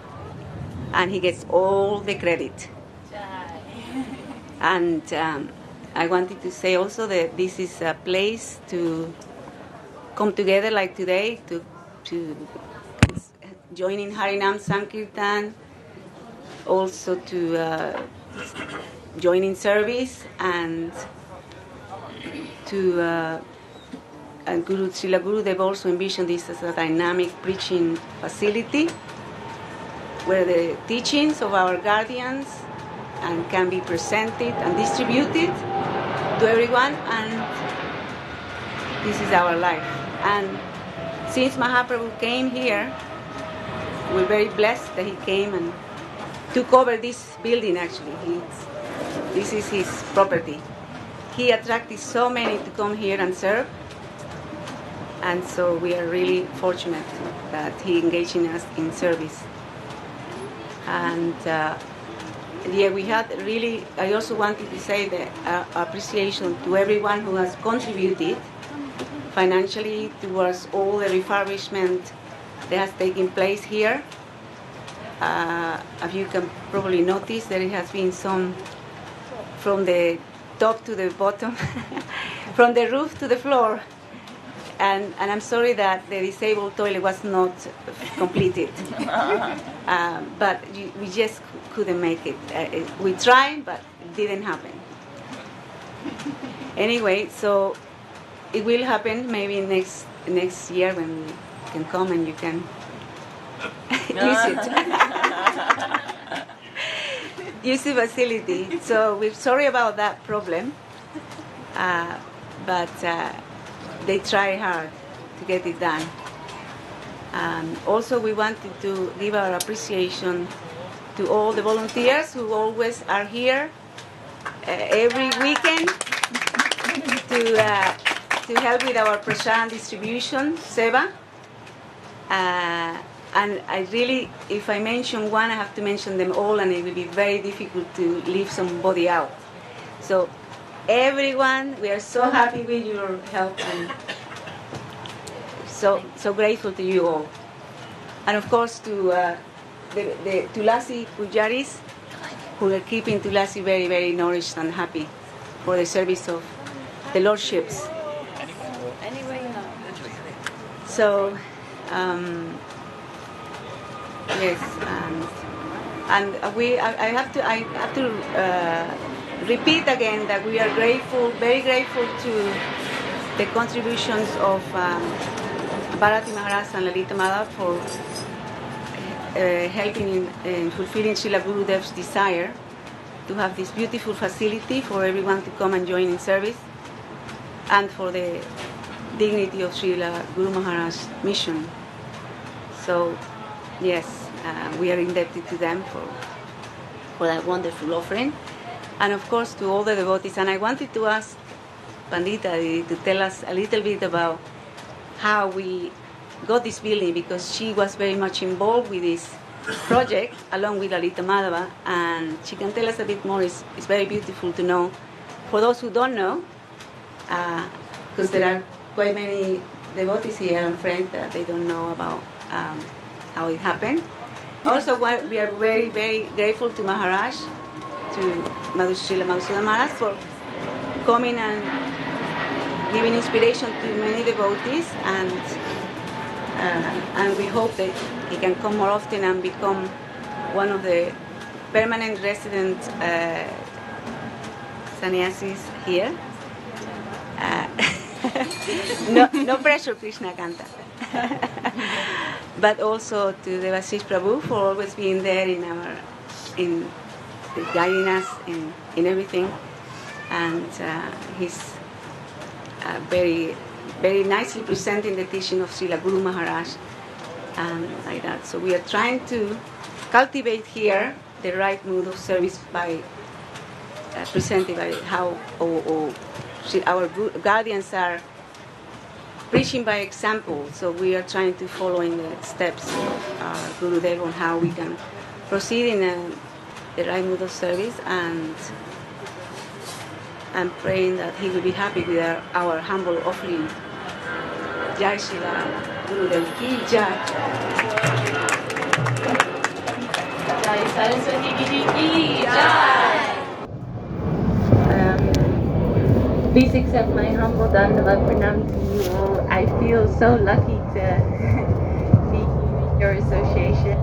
and he gets all the credit. And I wanted to say also that this is a place to come together like today, to join in Harinam Sankirtan, also to join in service, and and Srila Gurudev also envisioned this as a dynamic preaching facility where the teachings of our guardians and can be presented and distributed to everyone, and this is our life. And since Mahaprabhu came here, we're very blessed that he came and took over this building. Actually, this is his property. He attracted so many to come here and serve, and so we are really fortunate that he engaged in us in service. And we had really, I also wanted to say that appreciation to everyone who has contributed financially towards all the refurbishment that has taken place here. As you can probably notice, there has been some from the top to the bottom, from the roof to the floor. And I'm sorry that the disabled toilet was not completed. But we just couldn't make it. We tried, but it didn't happen. Anyway, so it will happen maybe next year when we can come and you can use it. Use the facility. So we're sorry about that problem, but they try hard to get it done. Also, we wanted to give our appreciation to all the volunteers who always are here every weekend to help with our prasad distribution, seva. And I really, if I mention one, I have to mention them all, and it will be very difficult to leave somebody out. So, everyone, we are so happy with your help, and so grateful to you all. And of course to the Tulasi Pujaris, who are keeping Tulasi very, very nourished and happy for the service of the Lordships. So, yes, and I have to repeat again that we are grateful, very grateful to the contributions of Bharati Maharaj and Lalita Mada for helping in fulfilling Srila Gurudev's desire to have this beautiful facility for everyone to come and join in service, and for the dignity of Srila Guru Maharaj's mission. So, yes, we are indebted to them for that wonderful offering. And of course to all the devotees. And I wanted to ask Pandita to tell us a little bit about how we got this building, because she was very much involved with this project along with Lalita Madhava, and she can tell us a bit more. It's very beautiful to know. For those who don't know, because there are quite many devotees here and friends that they don't know about how it happened. Also, we are very, very grateful to Maharaj, to Srila Madhusudan Maharaj, for coming and giving inspiration to many devotees, and we hope that he can come more often and become one of the permanent resident sannyasis here. No pressure, Krishna Kanta. But also to Devashish Prabhu for always being there in guiding us in everything, and he's very, very nicely presenting the teaching of Srila Guru Maharaj, and like that. So we are trying to cultivate here the right mood of service by presenting by how our guardians are preaching by example. So we are trying to follow in the steps of our Gurudev on how we can proceed in the right mood of service, and I'm praying that he will be happy with our humble offering. Jai Shila Gurudev Ki Jai. Jai Saraswati Ki Jai. Please accept my humble Dandavat Pranam to you all. I feel so lucky to be in your association.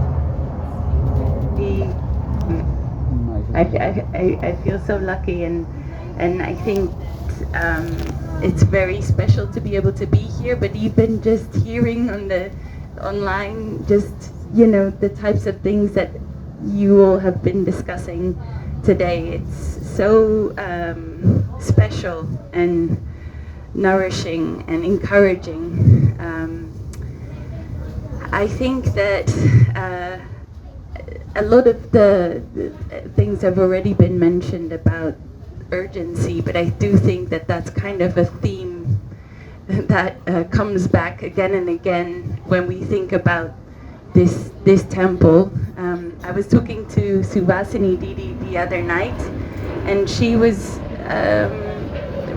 I feel so lucky, and I think it's very special to be able to be here. But even just hearing on the online, just the types of things that you all have been discussing today, it's so special and nourishing and encouraging. I think that a lot of the things have already been mentioned about urgency, but I do think that that's kind of a theme that comes back again and again when we think about this temple. I was talking to Suvasini Didi the other night, and she was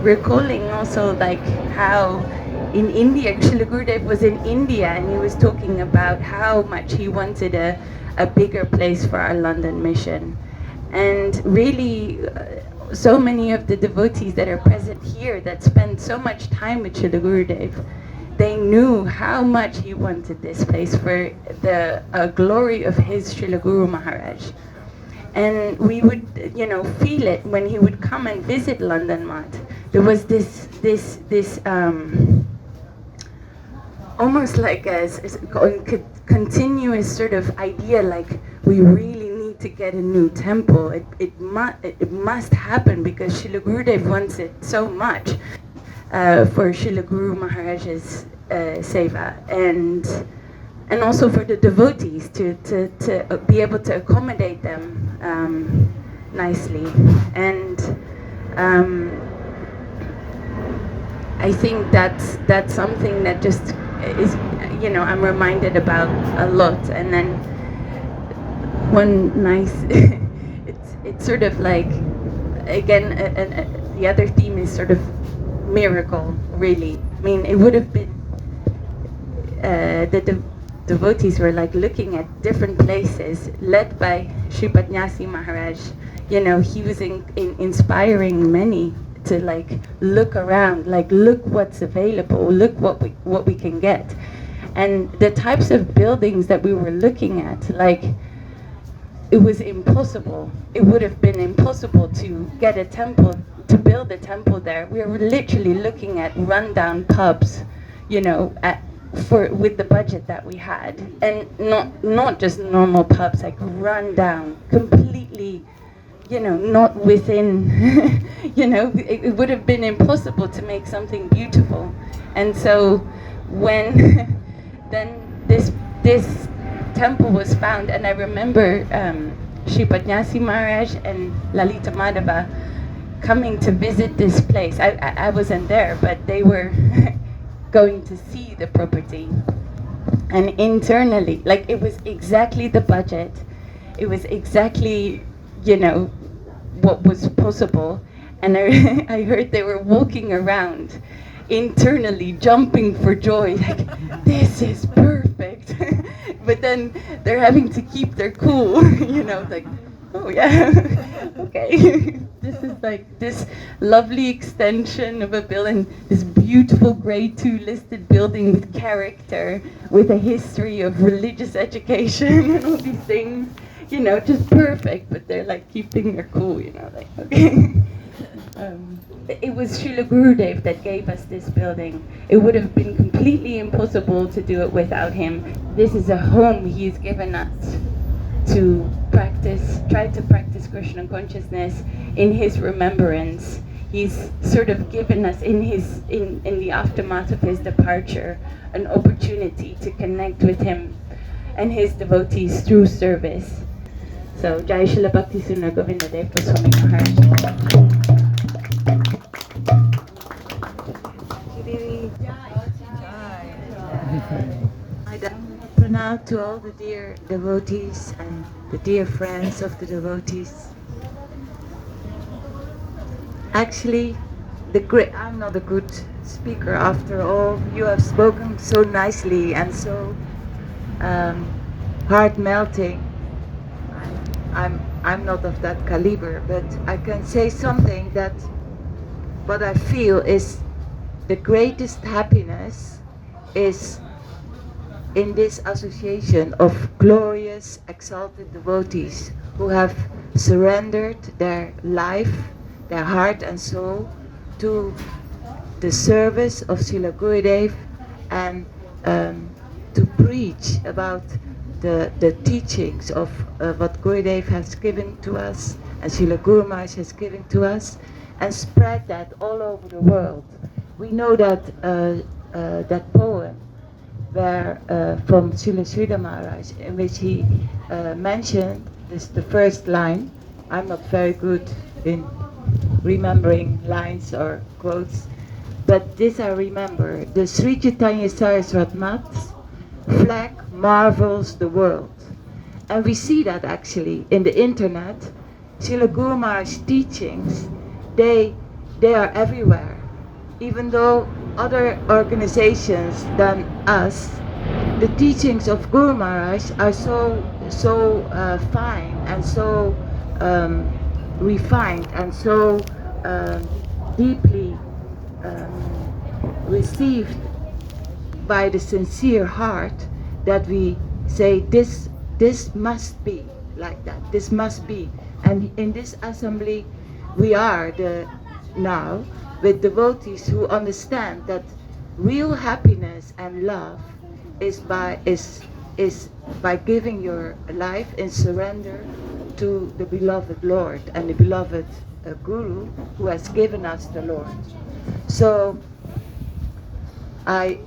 recalling also like how in India, Srila Gurudev was in India, and he was talking about how much he wanted a bigger place for our London mission. And really, so many of the devotees that are present here that spend so much time with Srila Gurudev, they knew how much he wanted this place for the glory of his Srila Guru Maharaj. And we would, feel it when he would come and visit London Math. There was this almost like a continuous sort of idea, like we really need to get a new temple. It must happen because Srila Gurudev wants it so much for Srila Guru Maharaj's seva, and also for the devotees to be able to accommodate them nicely. And I think that's something that just is, you know, I'm reminded about a lot. And then one nice, it's sort of like, again, the other theme is sort of miracle, really. I mean, it would have been, the devotees were like looking at different places, led by Shripad Nyasi Maharaj. You know, he was inspiring many to like look around, like look what's available, look what we can get. And the types of buildings that we were looking at, like, it was impossible. It would have been impossible to get a temple, to build a temple there. We were literally looking at rundown pubs, you know, with the budget that we had, and not just normal pubs, like rundown, completely, you know, not within, you know, it would have been impossible to make something beautiful. And so when then this temple was found, and I remember Shripad Nyasi Maharaj and Lalita Madhava coming to visit this place. I wasn't there, but they were going to see the property. And internally, like, it was exactly the budget. It was exactly, you know, what was possible. And I heard they were walking around internally, jumping for joy, like, this is perfect. But then they're having to keep their cool, you know, like, oh yeah, okay. This is like this lovely extension of a building, this beautiful grade 2 listed building with character, with a history of religious education and all these things, you know, just perfect. But they're like keeping their cool, you know, like, okay. It was Srila Gurudev that gave us this building. It would have been completely impossible to do it without him. This is a home he's given us to practice, try to practice Krishna consciousness in his remembrance. He's sort of given us in the aftermath of his departure an opportunity to connect with him and his devotees through service. So Jai Srila Bhakti Sundar Govinda Dev Goswami Maharaj. Pranam to all the dear devotees and the dear friends of the devotees. Actually, I'm not a good speaker after all. You have spoken so nicely and so heart-melting. I'm not of that caliber, but I can say something that what I feel is the greatest happiness is in this association of glorious, exalted devotees who have surrendered their life, their heart and soul to the service of Srila Gurudev, and to preach about the teachings of what Gurudev has given to us and Srila Guru Maharaj has given to us, and spread that all over the world. We know that that poem where from Srila Sridhar Maharaj, in which he mentioned this, the first line. I'm not very good in remembering lines or quotes, but this I remember. The Sri Chaitanya Saraswati Math's flag marvels the world. And we see that actually in the internet. Srila Guru Maharaj's teachings, they are everywhere. Even though other organizations than us, the teachings of Guru Maharaj are so fine and so refined and so deeply received by the sincere heart that we say this must be like that. This must be. And in this assembly, we are now with devotees who understand that real happiness and love is by giving your life in surrender to the beloved Lord and the beloved Guru who has given us the Lord. So I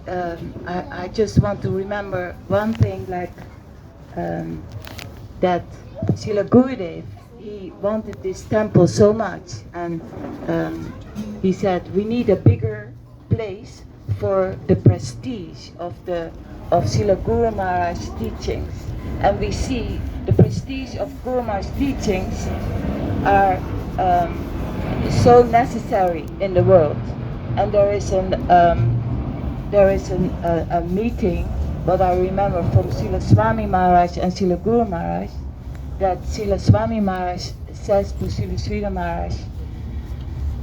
just want to remember one thing, like that Srila Gurudev, he wanted this temple so much, and he said we need a bigger place for the prestige of Srila Guru Maharaj's teachings, and we see the prestige of Guru Maharaj's teachings are so necessary in the world. And there is a meeting, what I remember from Srila Swami Maharaj and Srila Guru Maharaj, that Srila Swami Maharaj says to Srila Sridhar Maharaj,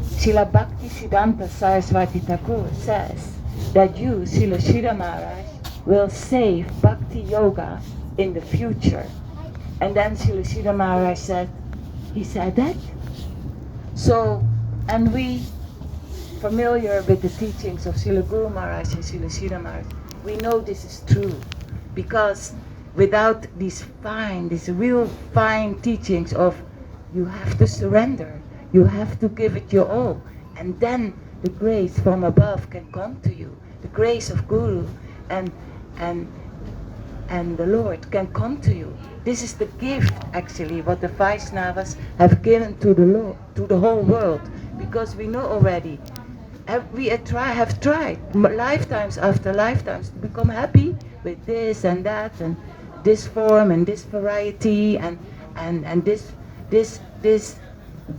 Srila Bhakti Siddhanta Saraswati Thakur says that you, Srila Sridhar Maharaj, will save Bhakti Yoga in the future. And then Srila Sridhar Maharaj said, he said that? So, and we, familiar with the teachings of Srila Guru Maharaj and Srila Sridhar Maharaj, we know this is true, because without these real fine teachings of you have to surrender, you have to give it your all, and then the grace from above can come to you, the grace of Guru and the Lord can come to you. This is the gift, actually, what the Vaishnavas have given to the Lord, to the whole world, because we know already. We have tried lifetimes after lifetimes to become happy with this and that and this form and this variety and this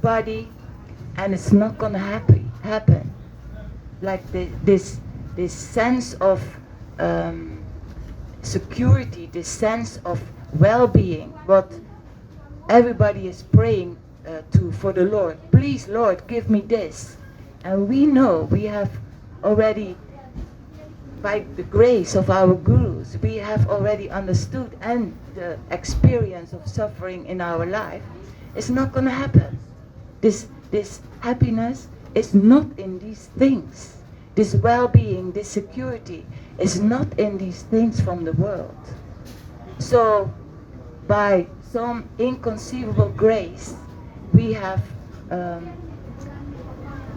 body, and it's not gonna happen. Like this sense of security, this sense of well-being, what everybody is praying to for the Lord. Please, Lord, give me this. And we know we have already, by the grace of our gurus, we have already understood, and the experience of suffering in our life is not going to happen. This happiness is not in these things. This well-being, this security is not in these things from the world. So, by some inconceivable grace, we have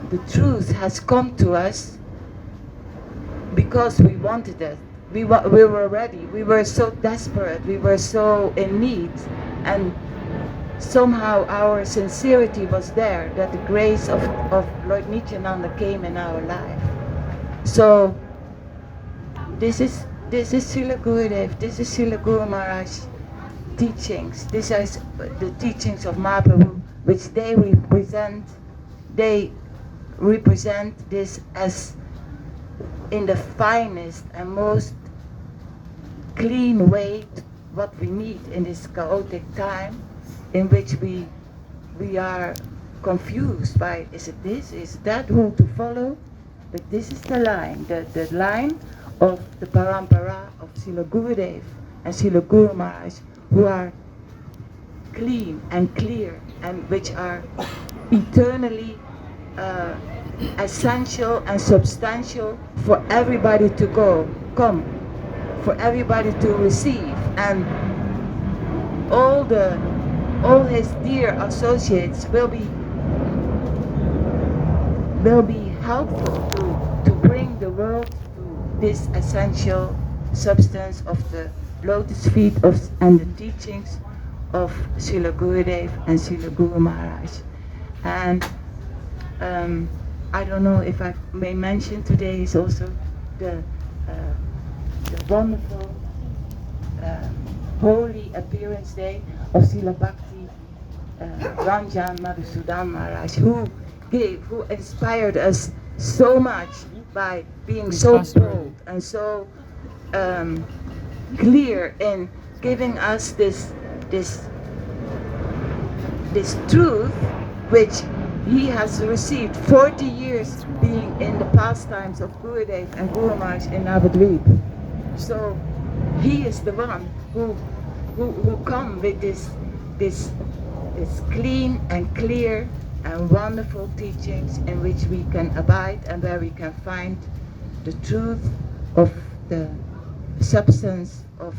the truth has come to us because we wanted it. We were ready. We were so desperate. We were so in need, and somehow our sincerity was there, that the grace of Lord Nityananda came in our life. So this is Srila Gurudev, this is Srila Guru Maharaj's teachings. This is the teachings of Mahaprabhu, which they represent this as in the finest and most clean way what we need in this chaotic time, in which we are confused by, is it this, is that who to follow? But this is the line, the line of the parampara of Srila Gurudev and Srila Guru Maharaj, who are clean and clear, and which are eternally essential and substantial for everybody to come, for everybody to receive, and all his dear associates will be helpful to bring the world to this essential substance of the lotus feet and the teachings of Srila Gurudev and Srila Guru Maharaj. And I don't know if I may mention, today is also the wonderful holy appearance day of Srila Bhakti Ranjan Madhusudan Maharaj, who inspired us so much by being so bold and so clear in giving us this truth, which he has received 40 years being in the pastimes of Gurudev and Guru Maharaj in Navadvip. So he is the one who come with this clean and clear and wonderful teachings in which we can abide and where we can find the truth of the substance of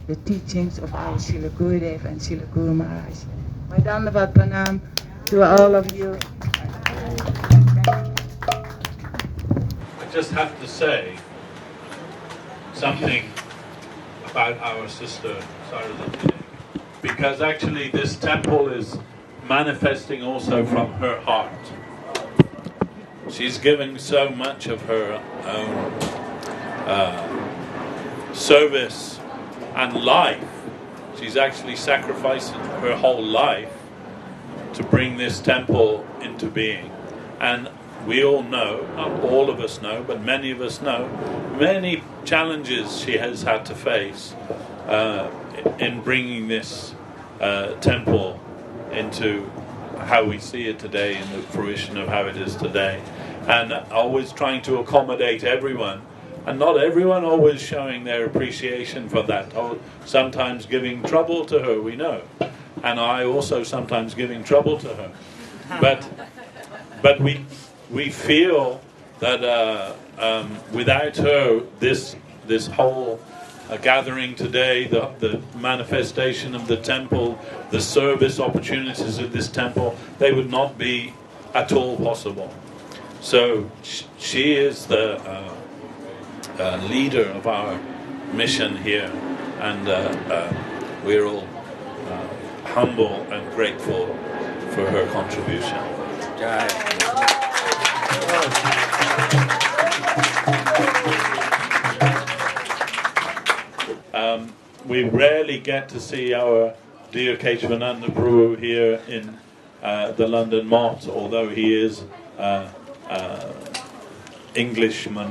the teachings of our Srila Gurudev and Srila Guru Maharaj. My Dandavat Pranam to all of you. I just have to say something about our sister Saraswati Devi, because actually this temple is manifesting also from her heart. She's giving so much of her own service and life. She's actually sacrificed her whole life to bring this temple into being. And we all know, not all of us know, but many of us know, many challenges she has had to face in bringing this temple into how we see it today, in the fruition of how it is today. And always trying to accommodate everyone. And not everyone always showing their appreciation for that. Or sometimes giving trouble to her, we know. And I also sometimes giving trouble to her. But we feel that without her, this whole gathering today, the manifestation of the temple, the service opportunities of this temple, they would not be at all possible. So she is the leader of our mission here, and we're all humble and grateful for her contribution. We rarely get to see our dear Keshavananda Prabhu here in the London Mott, although he is Englishman.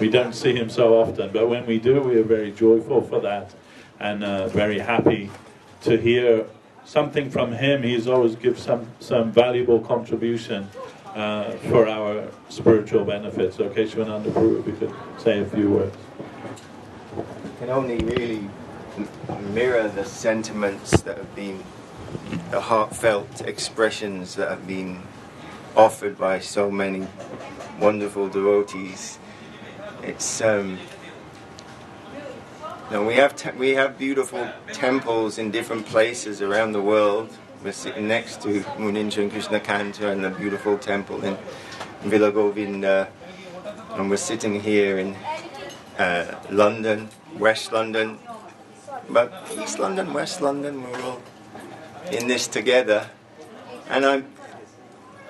We don't see him so often, but when we do, we are very joyful for that, and very happy to hear something from him. He's always gives some valuable contribution for our spiritual benefits. So Keshavananda Prabhu, if we could say a few words. Can only really mirror the sentiments that have been, the heartfelt expressions that have been offered by so many wonderful devotees. It's we have beautiful temples in different places around the world. We're sitting next to Munindra and Krishna Kanta and the beautiful temple in Villa Govinda, and we're sitting here in London, West London, but East London, West London, we're all in this together, and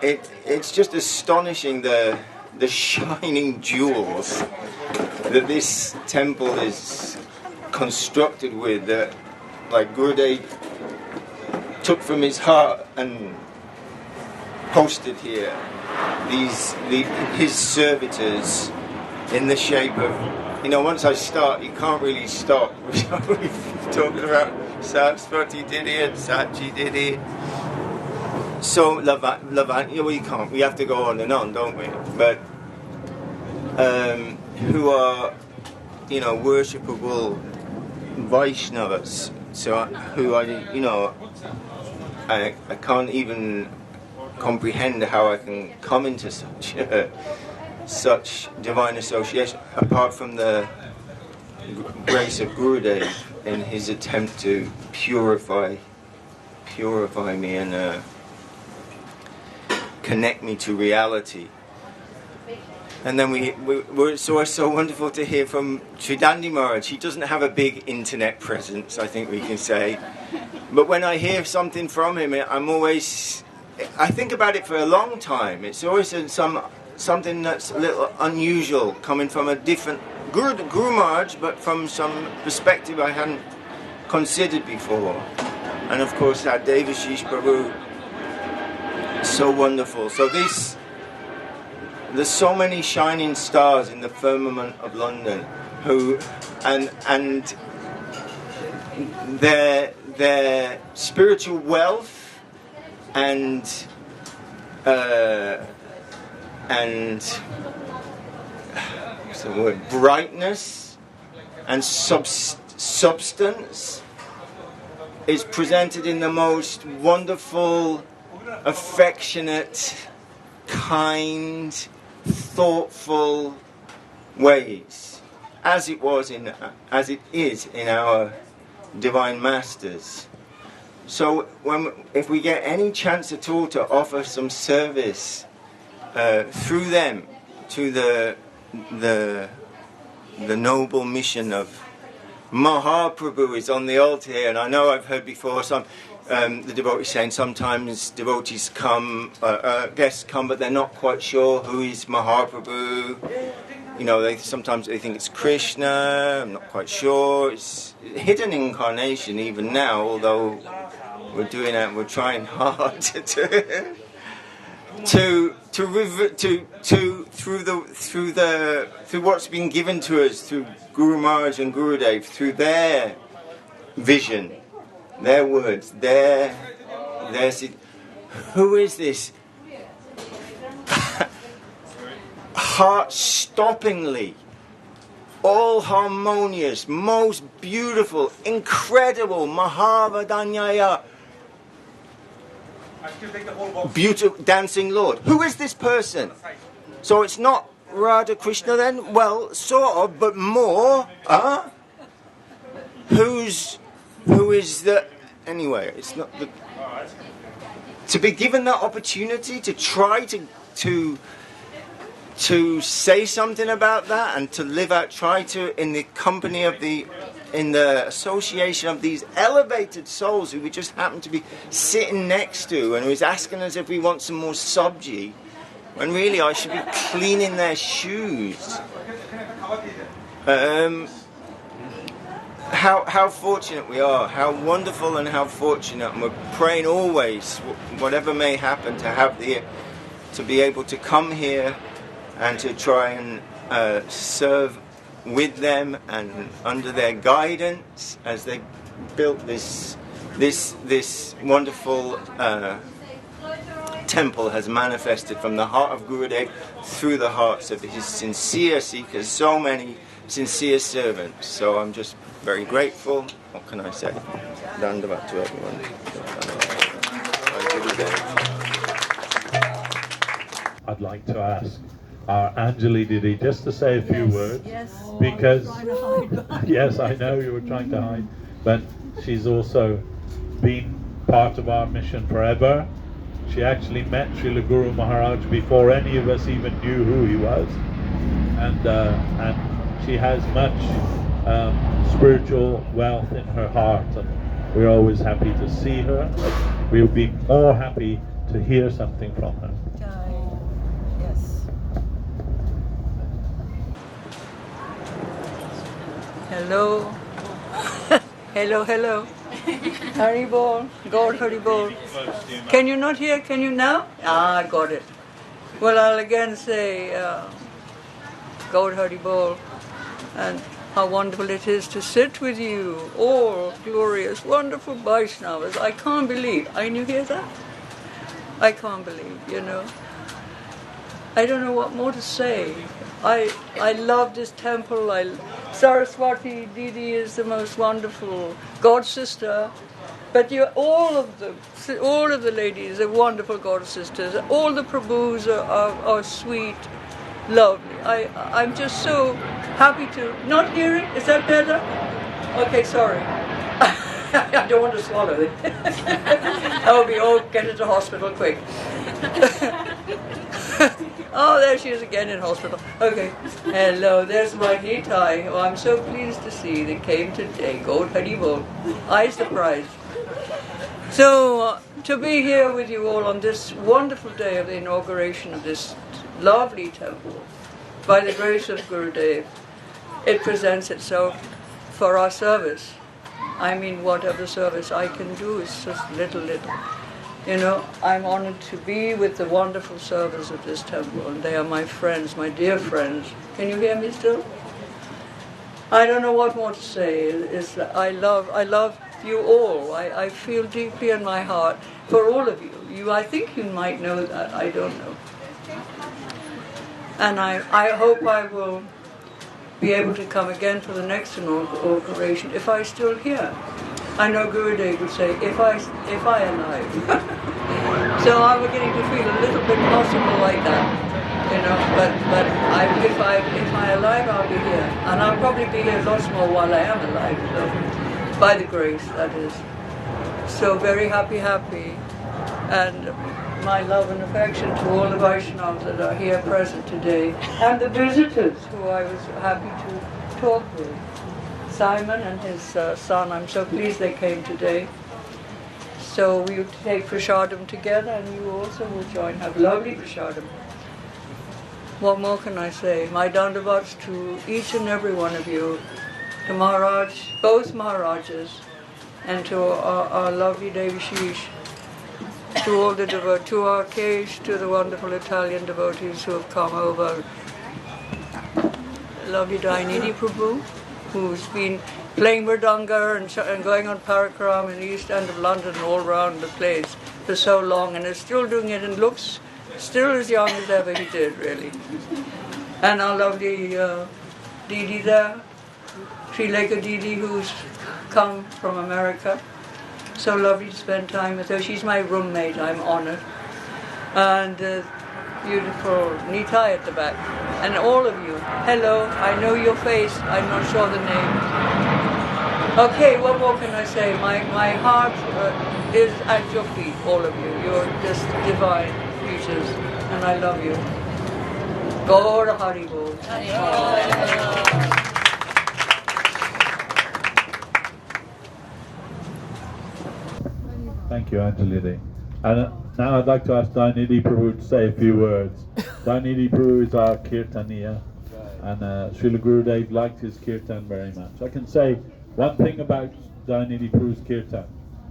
it's just astonishing the shining jewels that this temple is constructed with, that like Gurudev took from his heart and posted here. His servitors in the shape of, once I start, you can't really stop. We've talked about Saraswati did it, Sachi did it. So Lavanya, we can't. We have to go on and on, don't we? But who are, worshipable Vaishnavas. So who I can't even comprehend how I can come into such divine association, apart from the grace of Gurudev in his attempt to purify me and connect me to reality. And then it's always so wonderful to hear from Sridandi Maharaj. He doesn't have a big internet presence, I think we can say. But when I hear something from him, I think about it for a long time. It's always something that's a little unusual, coming from a different Guru Maharaj, but from some perspective I hadn't considered before. And of course, our Devashish Prabhu, so wonderful. So there's so many shining stars in the firmament of London, and their spiritual wealth and what's the word? Brightness and substance is presented in the most wonderful, affectionate, kind, thoughtful ways, as it is in our divine masters. So if we get any chance at all to offer some service through them to the noble mission of Mahaprabhu is on the altar here, and I know I've heard before the devotees saying sometimes devotees come, guests come, but they're not quite sure who is Mahaprabhu. you know, sometimes they think it's Krishna. I'm not quite sure. It's a hidden incarnation even now, although we're doing it. We're trying hard through what's been given to us through Guru Maharaj and Gurudev, through their vision, their words, their who is this heart-stoppingly, all harmonious, most beautiful, incredible Mahavadanyaya, beautiful dancing Lord? Who is this person? So it's not Radha Krishna then? Well, sort of, but more. Who is the... Anyway, it's not the... To be given that opportunity to try to say something about that and to live out, try to, in the company of in the association of these elevated souls who we just happen to be sitting next to, and who's asking us if we want some more sabji, when really I should be cleaning their shoes. How fortunate we are, how wonderful and how fortunate, and we're praying always, whatever may happen, to be able to come here and to try and serve with them and under their guidance as they built this wonderful temple has manifested from the heart of Gurudev through the hearts of his sincere seekers, so many sincere servants. So I'm just very grateful. What can I say? Dandavat to everyone. I'd like to ask our Anjali Didi just to say a few words, because yes, I know you were trying to hide, but she's also been part of our mission forever. She actually met Srila Guru Maharaj before any of us even knew who he was, and she has much spiritual wealth in her heart, and we're always happy to see her. We'll be more happy to hear something from her. Hello. Hello. Haribol. God Haribol. Can you not hear? Can you now? I got it. Well, I'll again say God Haribol, and how wonderful it is to sit with you, all glorious, wonderful Vaishnavas. I can't believe. Can you hear that? I can't believe, I don't know what more to say. I love this temple. Saraswati Didi is the most wonderful God sister, but all of the ladies are wonderful God sisters. All the Prabhus are sweet, lovely. I'm just so happy to not hear it. Is that better? Okay, sorry. I don't want to swallow it. Get into hospital quick. Oh, there she is again in hospital. Okay. Hello, there's my Nitai, who I'm so pleased to see that came today. God Haribol. I surprised. So, to be here with you all on this wonderful day of the inauguration of this lovely temple, by the grace of Gurudev, it presents itself for our service. I mean, whatever service I can do is just little. I'm honored to be with the wonderful servants of this temple, and they are my friends, my dear friends. Can you hear me still? I don't know what more to say. I love you all. I feel deeply in my heart for all of you. I think you might know that. I don't know. And I hope I will be able to come again for the next inauguration if I still here. I know Gurudev would say, if I alive. So I'm beginning to feel a little bit possible like that, but if I alive, I'll be here. And I'll probably be here lots more while I am alive, so, by the grace, that is. So very happy, and my love and affection to all the Vaishnavas that are here present today, and the visitors who I was happy to talk with. Simon and his son, I'm so pleased they came today. So we will take prasadam together, and you also will join. Have lovely prasadam. What more can I say? My dandavats to each and every one of you, to Maharaj, both Maharajas, and to our lovely Devi Shish, to all the devotees, to our cage, to the wonderful Italian devotees who have come over. Lovely Dainidhi Prabhu, who's been playing mridanga and going on parikram in the East End of London, all round the place for so long, and is still doing it and looks still as young as ever he did, really. And our lovely Didi there, Sri Lekha Didi, who's come from America. So lovely to spend time with her. She's my roommate, I'm honored. And beautiful Nitai at the back. And all of you, hello, I know your face, I'm not sure the name. Okay, what more can I say? My heart is at your feet, all of you. You're just divine creatures, and I love you. Gaur Hari Bol. Thank you, Anjali. And now I'd like to ask Dainidhi Prabhu to say a few words. Dainidhi Prabhu is our Kirtaniya, and Srila Gurudev liked his Kirtan very much. I can say one thing about Dainidhi Prabhu's Kirtan.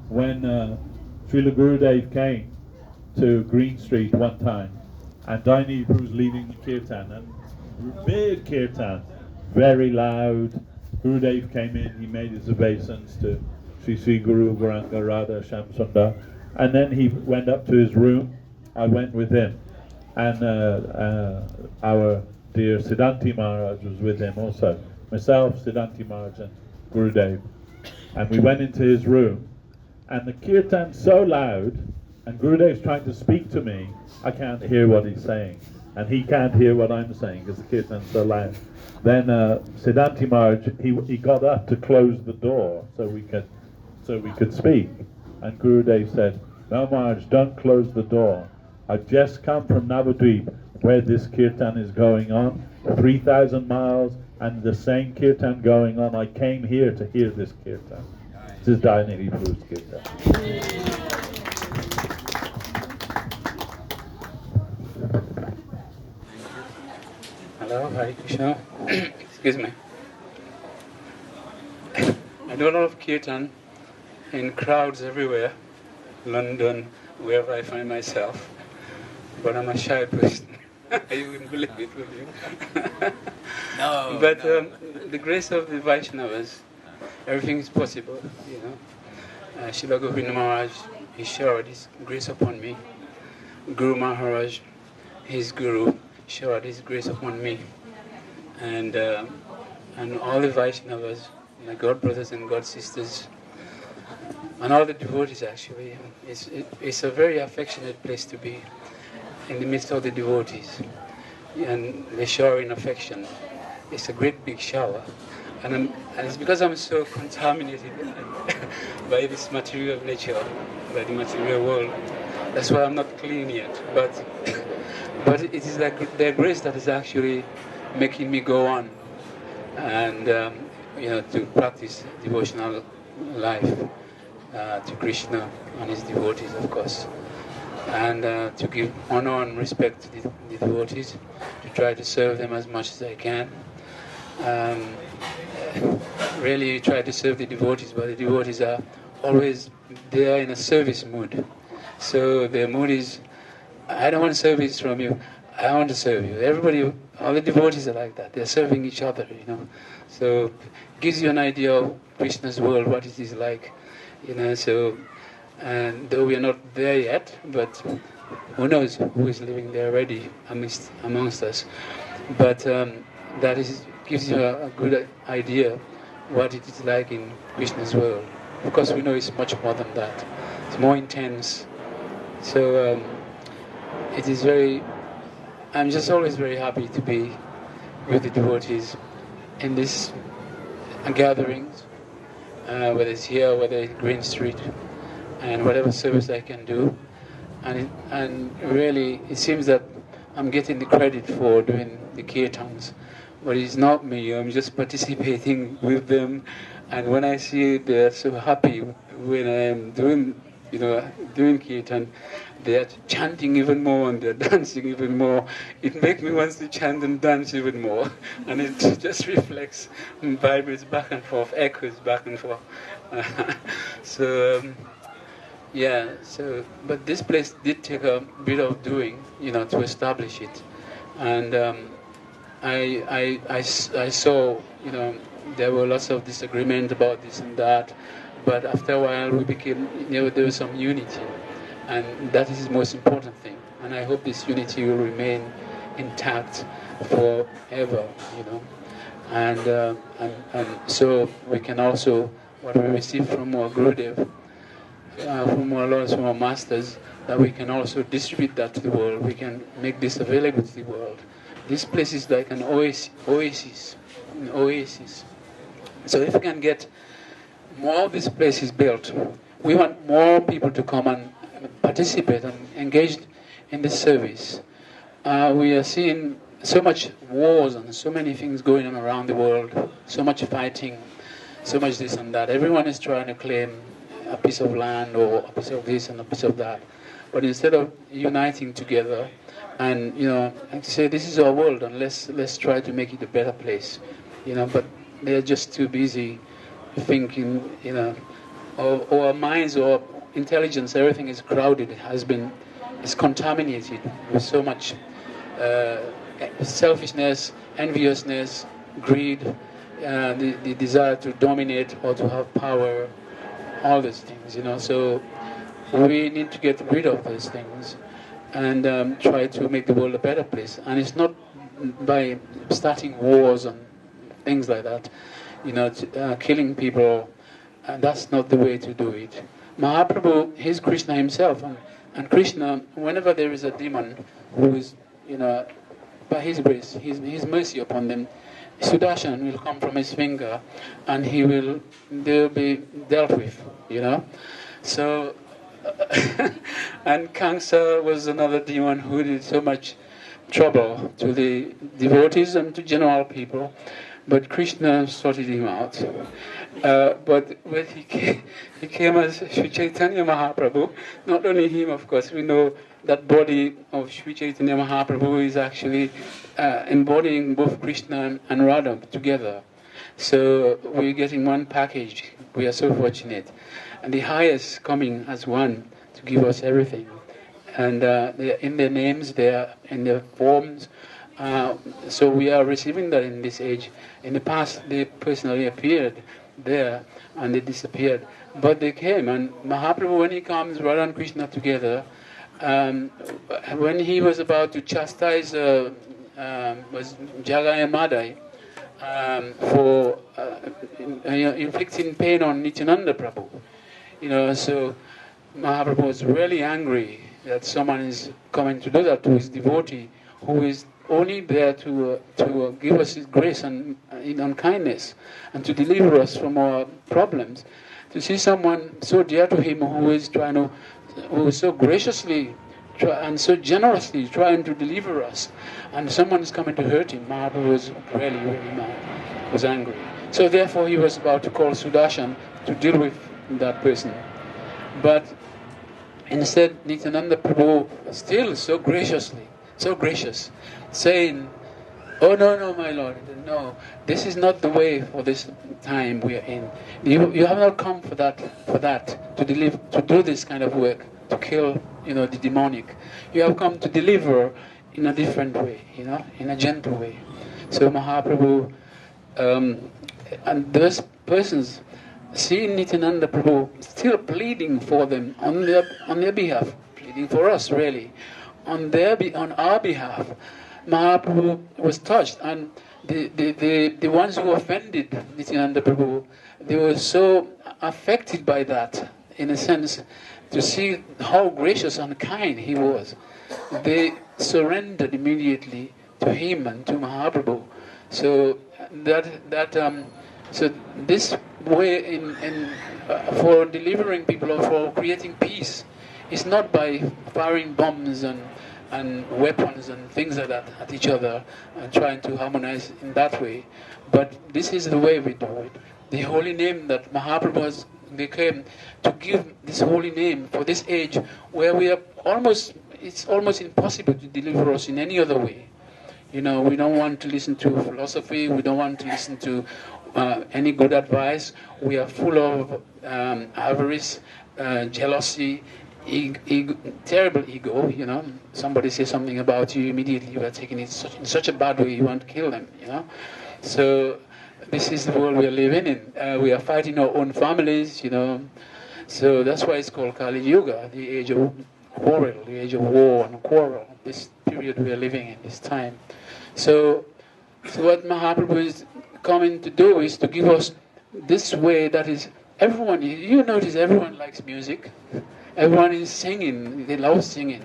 When Srila Gurudev came to Green Street one time, and Dainidhi Prabhu was leading the Kirtan, and big Kirtan, very loud. Gurudev came in, he made his obeisance to Sri Sri Guru Gauranga Radha Shyam Sundar, and then he went up to his room. I went with him, and our dear Siddhanti Maharaj was with him also. Myself, Siddhanti Maharaj and Gurudev. And we went into his room, and the kirtan's so loud, and Gurudev's trying to speak to me, I can't hear what he's saying. And he can't hear what I'm saying because the kirtan's so loud. Then Siddhanti Maharaj, he got up to close the door so we could speak. And Gurudev said, "No, Maharaj, don't close the door. I've just come from Navadvip, where this kirtan is going on, 3,000 miles, and the same kirtan going on. I came here to hear this kirtan." This is Dainidhi Prabhu's kirtan. Hello, Hare Krishna. Excuse me. I do a lot of kirtan in crowds everywhere, London, wherever I find myself. But I'm a shy person. You wouldn't believe it, would you? No. But the grace of the Vaishnavas, everything is possible, you know. Srila Govinda Maharaj, he showered his grace upon me. Guru Maharaj, his guru, showered his grace upon me. And all the Vaishnavas, my god brothers and god sisters, and all the devotees actually. It's a very affectionate place to be, in the midst of the devotees. And they shower in affection. It's a great big shower. And it's because I'm so contaminated by this material nature, by the material world. That's why I'm not clean yet. But it is like their grace that is actually making me go on and to practice devotional life to Krishna and his devotees, of course, and to give honor and respect to the devotees, to try to serve them as much as I can. Really try to serve the devotees, but the devotees are always there in a service mood. So their mood is, I don't want service from you, I want to serve you. Everybody, all the devotees are like that. They're serving each other, you know. So it gives you an idea of Krishna's world, what it is like, you know. So, and though we are not there yet, but who knows who is living there already amongst us. But that gives you a good idea what it is like in Krishna's world. Of course, we know it's much more than that. It's more intense. So it is I'm just always very happy to be with the devotees in these gatherings, whether it's here, whether it's Green Street, and whatever service I can do. And really, it seems that I'm getting the credit for doing the kirtans, but it's not me. I'm just participating with them, and when I see they're so happy when I am doing doing Kirtan, they're chanting even more and they're dancing even more. It makes me want to chant and dance even more. And it just reflects and vibrates back and forth, echoes back and forth. But this place did take a bit of doing, to establish it. And I saw, there were lots of disagreement about this and that, but after a while we became, there was some unity, and that is the most important thing. And I hope this unity will remain intact forever, And so we can also, what we receive from our Gurudev, from our lords, from our masters, that we can also distribute that to the world. We can make this available to the world. This place is like an oasis. So if we can get more of these places built, we want more people to come and participate and engage in this service. We are seeing so much wars and so many things going on around the world, so much fighting, so much this and that. Everyone is trying to claim a piece of land or a piece of this and a piece of that. But instead of uniting together and, say this is our world and let's try to make it a better place, but they're just too busy thinking, or our minds or intelligence, everything is crowded, is contaminated with so much selfishness, enviousness, greed, the desire to dominate or to have power, all these things, So we need to get rid of those things and try to make the world a better place. And it's not by starting wars and things like that, killing people. That's not the way to do it. Mahaprabhu, he's Krishna himself, and Krishna, whenever there is a demon who is, by his grace, his mercy upon them, Sudarshan will come from his finger, and they'll be dealt with, So, and Kamsa was another demon who did so much trouble to the devotees and to general people, but Krishna sorted him out. But when he came as Sri Chaitanya Mahaprabhu, not only him, of course, we know that body of Sri Chaitanya Mahaprabhu is actually embodying both Krishna and Radha together. So we're getting one package. We are so fortunate. And the highest coming as one to give us everything. And they are in their names, they are in their forms. So we are receiving that in this age. In the past, they personally appeared there and they disappeared. But they came, and Mahaprabhu, when he comes, Radha and Krishna together, when he was about to chastise was Jagai and Madai for inflicting pain on Nityananda Prabhu, so Mahaprabhu was really angry that someone is coming to do that to his devotee, who is only there to give us his grace and kindness and to deliver us from our problems. To see someone so dear to him who is so graciously and so generously trying to deliver us, and someone is coming to hurt him, Mahaprabhu was really, really mad, was angry. So therefore he was about to call Sudarshan to deal with that person. But instead Nityananda Prabhu, still so gracious, saying, "Oh no, my Lord, no, this is not the way for this time we are in. You have not come for that, to do this kind of work, to kill, the demonic. You have come to deliver in a different way, in a gentle way." So Mahaprabhu, and those persons, seeing Nityananda Prabhu still pleading for them on their behalf, pleading for us really, on our behalf, Mahaprabhu was touched, and the ones who offended Nityananda Prabhu, they were so affected by that, in a sense, to see how gracious and kind he was. They surrendered immediately to him and to Mahaprabhu. So so this way for delivering people or for creating peace is not by firing bombs and weapons and things like that at each other and trying to harmonize in that way. But this is the way we do it. The holy name that Mahaprabhu has They came to give this holy name for this age where it's almost impossible to deliver us in any other way. We don't want to listen to philosophy. We don't want to listen to any good advice. We are full of avarice, jealousy, terrible ego. Somebody says something about you, immediately you are taking it in such a bad way, you want to kill them. So this is the world we are living in. We are fighting our own families. So that's why it's called Kali Yuga, the age of quarrel, the age of war and quarrel. This period we are living in, this time. So what Mahaprabhu is coming to do is to give us this way that is everyone. You notice everyone likes music. Everyone is singing. They love singing.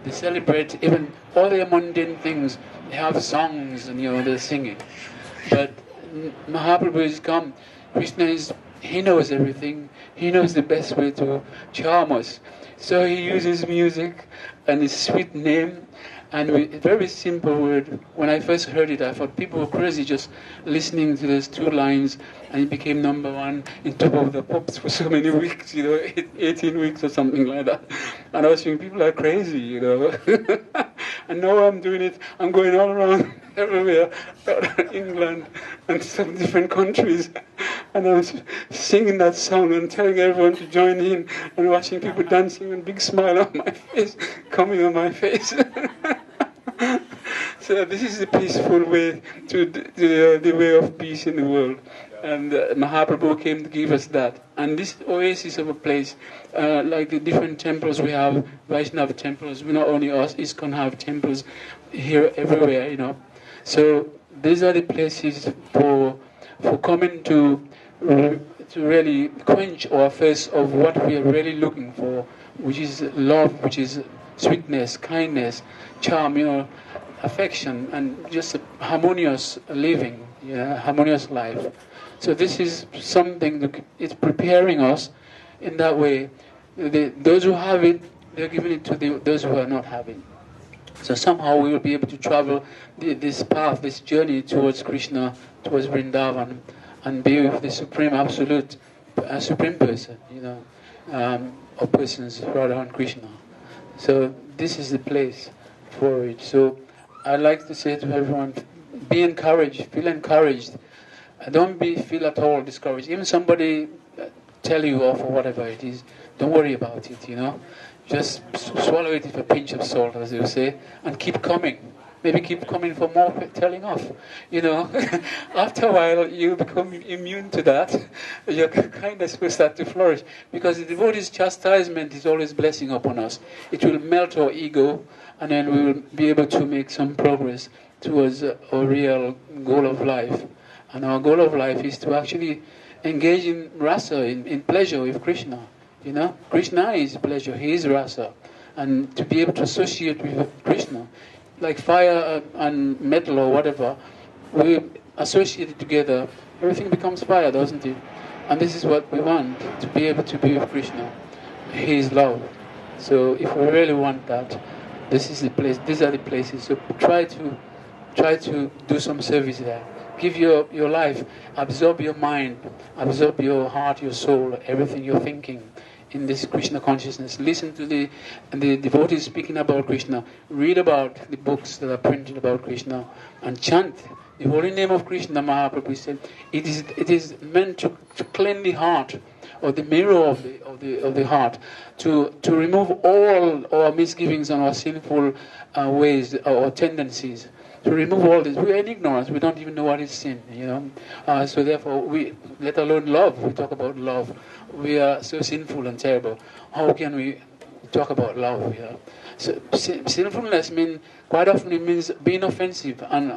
They celebrate even all their mundane things. They have songs and they're singing. But Mahaprabhu has come. He knows everything. He knows the best way to charm us. So he uses music and his sweet name and a very simple word. When I first heard it, I thought people were crazy just listening to those 2 lines, and it became number 1 in top of the pops for so many weeks, 18 weeks or something like that. And I was thinking, people are crazy, And now I'm doing it. I'm going all around everywhere, England and some different countries. And I was singing that song and telling everyone to join in and watching people dancing and big smile on my face, coming on my face. So this is the peaceful way to the way of peace in the world. And Mahaprabhu came to give us that. And this oasis of a place, like the different temples we have, Vaishnava temples, not only us, ISKCON have temples here everywhere, So these are the places for coming to really quench our thirst of what we are really looking for, which is love, which is sweetness, kindness, charm, affection, and just a harmonious living, harmonious life. So this is something that it's preparing us in that way. Those who have it, they're giving it to those who are not having. So somehow we will be able to travel this path, this journey towards Krishna, towards Vrindavan, and be with the Supreme Absolute, Supreme Person, or persons, Radha and Krishna. So this is the place for it. So I'd like to say to everyone, be encouraged, feel encouraged. Don't feel at all discouraged. Even somebody tell you off or whatever it is, don't worry about it, Just swallow it with a pinch of salt, as you say, and keep coming. Maybe keep coming for more telling off. After a while you become immune to that. Your kindness will start to flourish, because the devotee's chastisement is always blessing upon us. It will melt our ego, and then we will be able to make some progress towards our real goal of life. And our goal of life is to actually engage in rasa, in pleasure with Krishna. Krishna is pleasure, he is rasa. And to be able to associate with Krishna, like fire and metal or whatever, we associate it together, everything becomes fire, doesn't it? And this is what we want, to be able to be with Krishna. He is love. So if we really want that, this is the place, these are the places. So try to do some service there. Give your life, absorb your mind, absorb your heart, your soul, everything you're thinking in this Krishna consciousness. Listen to the devotees speaking about Krishna. Read about the books that are printed about Krishna and chant the holy name of Krishna. Mahaprabhu said it is meant to cleanse the heart, or the mirror of the heart, to remove all our misgivings and our sinful ways or tendencies. To remove all this. We are in ignorance. We don't even know what is sin, So therefore, let alone love. We talk about love. We are so sinful and terrible. How can we talk about love? So sinfulness quite often it means being offensive and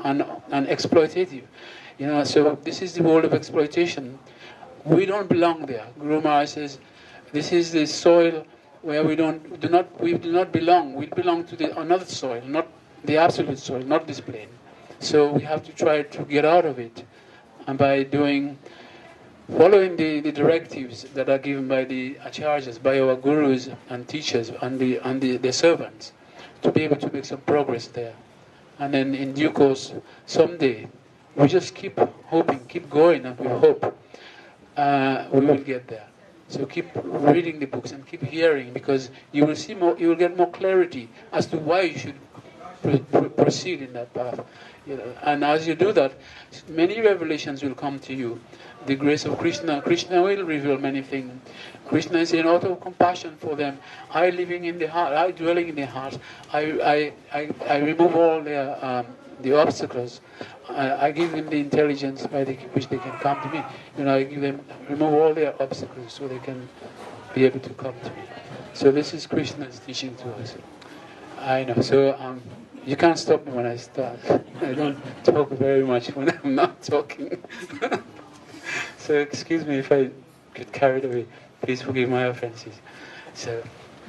exploitative. So this is the world of exploitation. We don't belong there. Guru Maharaj says, this is the soil where we do not belong. We belong to another soil, not the absolute soil, not this plane. So we have to try to get out of it, and by following the directives that are given by the acharyas, by our gurus and teachers and the servants, to be able to make some progress there. And then in due course, someday, we just keep hoping, keep going, and we hope we will get there. So keep reading the books and keep hearing, because you will see more. You will get more clarity as to why you should proceed in that path. And as you do that, many revelations will come to you. The grace of Krishna will reveal many things. Krishna is in auto compassion for them. I living in the heart, I dwelling in the heart. I remove all the obstacles. I give them the intelligence by which they can come to me. I remove all their obstacles so they can be able to come to me. So this is Krishna's teaching to us. I know. So you can't stop me when I start. I don't talk very much when I'm not talking. So excuse me if I get carried away. Please forgive my offenses. So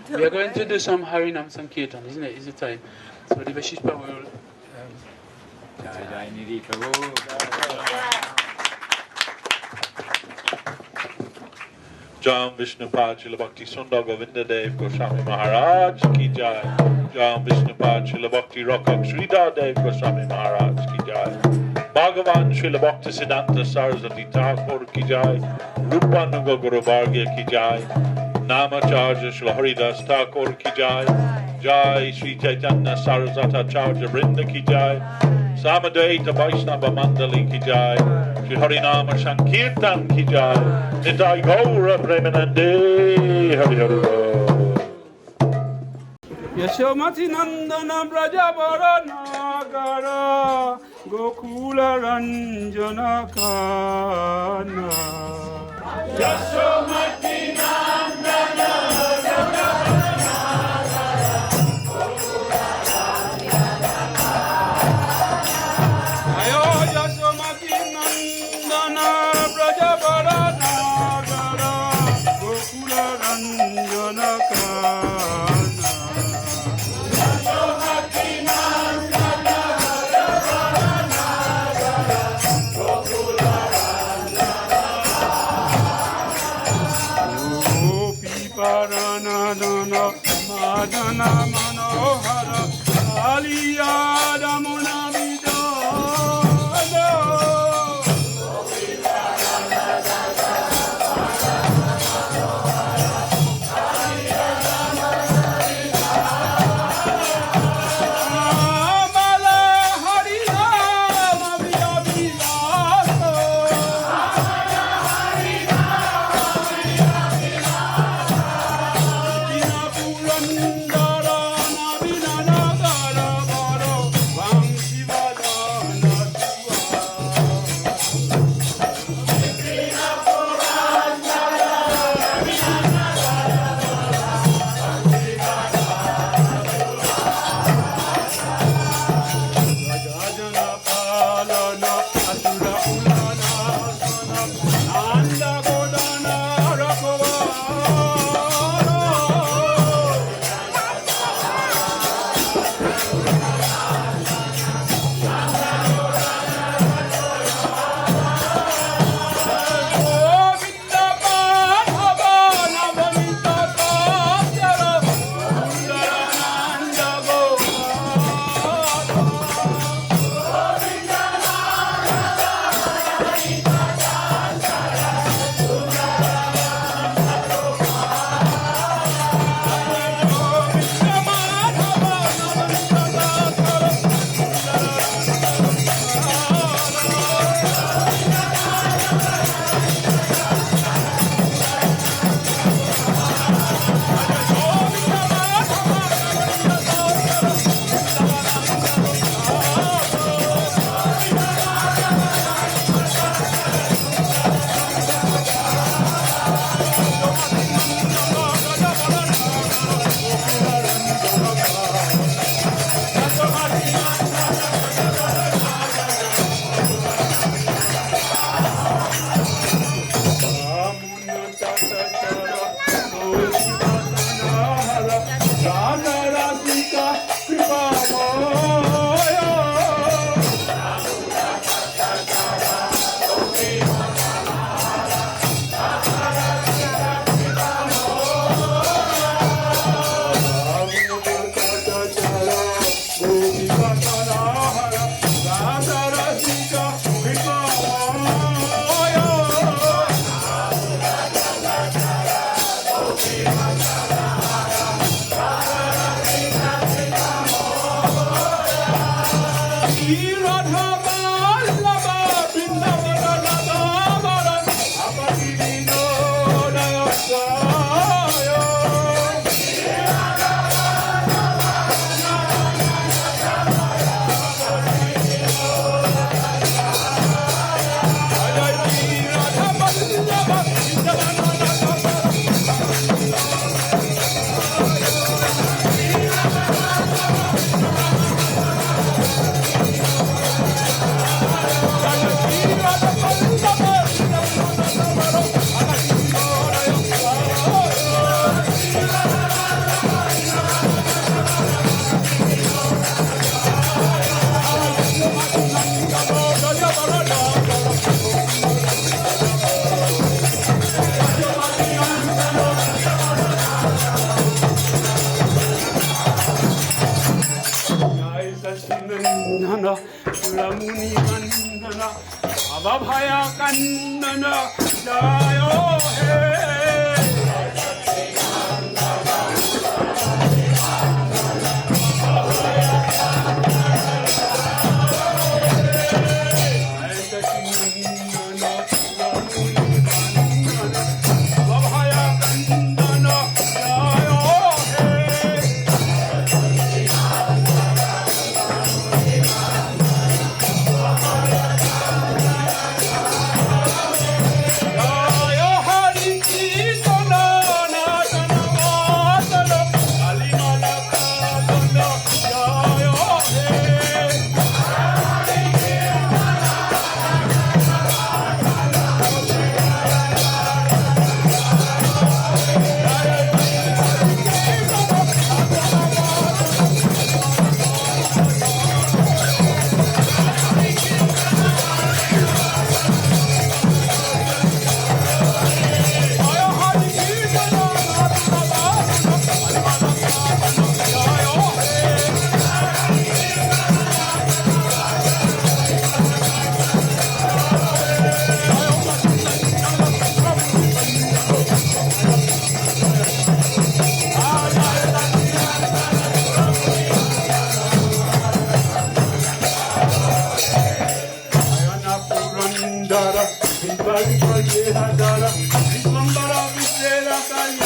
we are going to do some Harinam Sankirtan, isn't it? Is the time? So the Vashishpa will... Jam Vishnupad Srila Bhakti Sundar Govinda Dev Goswami Maharaj Ki Jai. Jam Vishnupad Srila Bhakti Rakak Sridhar Dev Goswami Maharaj Ki Jai. Bhagavan Srila Bhakti Siddhanta Saraswati Thakur Ki Jai. Rupanuga Guru Bhargya Ki Jai. Namacharya Srila Haridas Thakur Ki Jai. Jai Sri Chaitanya Saraswata Charya Vrinda Ki Jai. Samadvaita Vaishnava Mandali Ki Jai. Shri Harinama Sankirtan Ki Jai. Nitai Gaura Premanande Hari Hari Bol. Yashomati Nandana Brajabara Nagara Gokula Ranjana Kana Yashomati Nandana Madana Manohara Aliyada Munamidana Amala Harina Mavya Vilaso Abhaya Kannana Jayo He. Dara, Vishwambara Vishwera Kali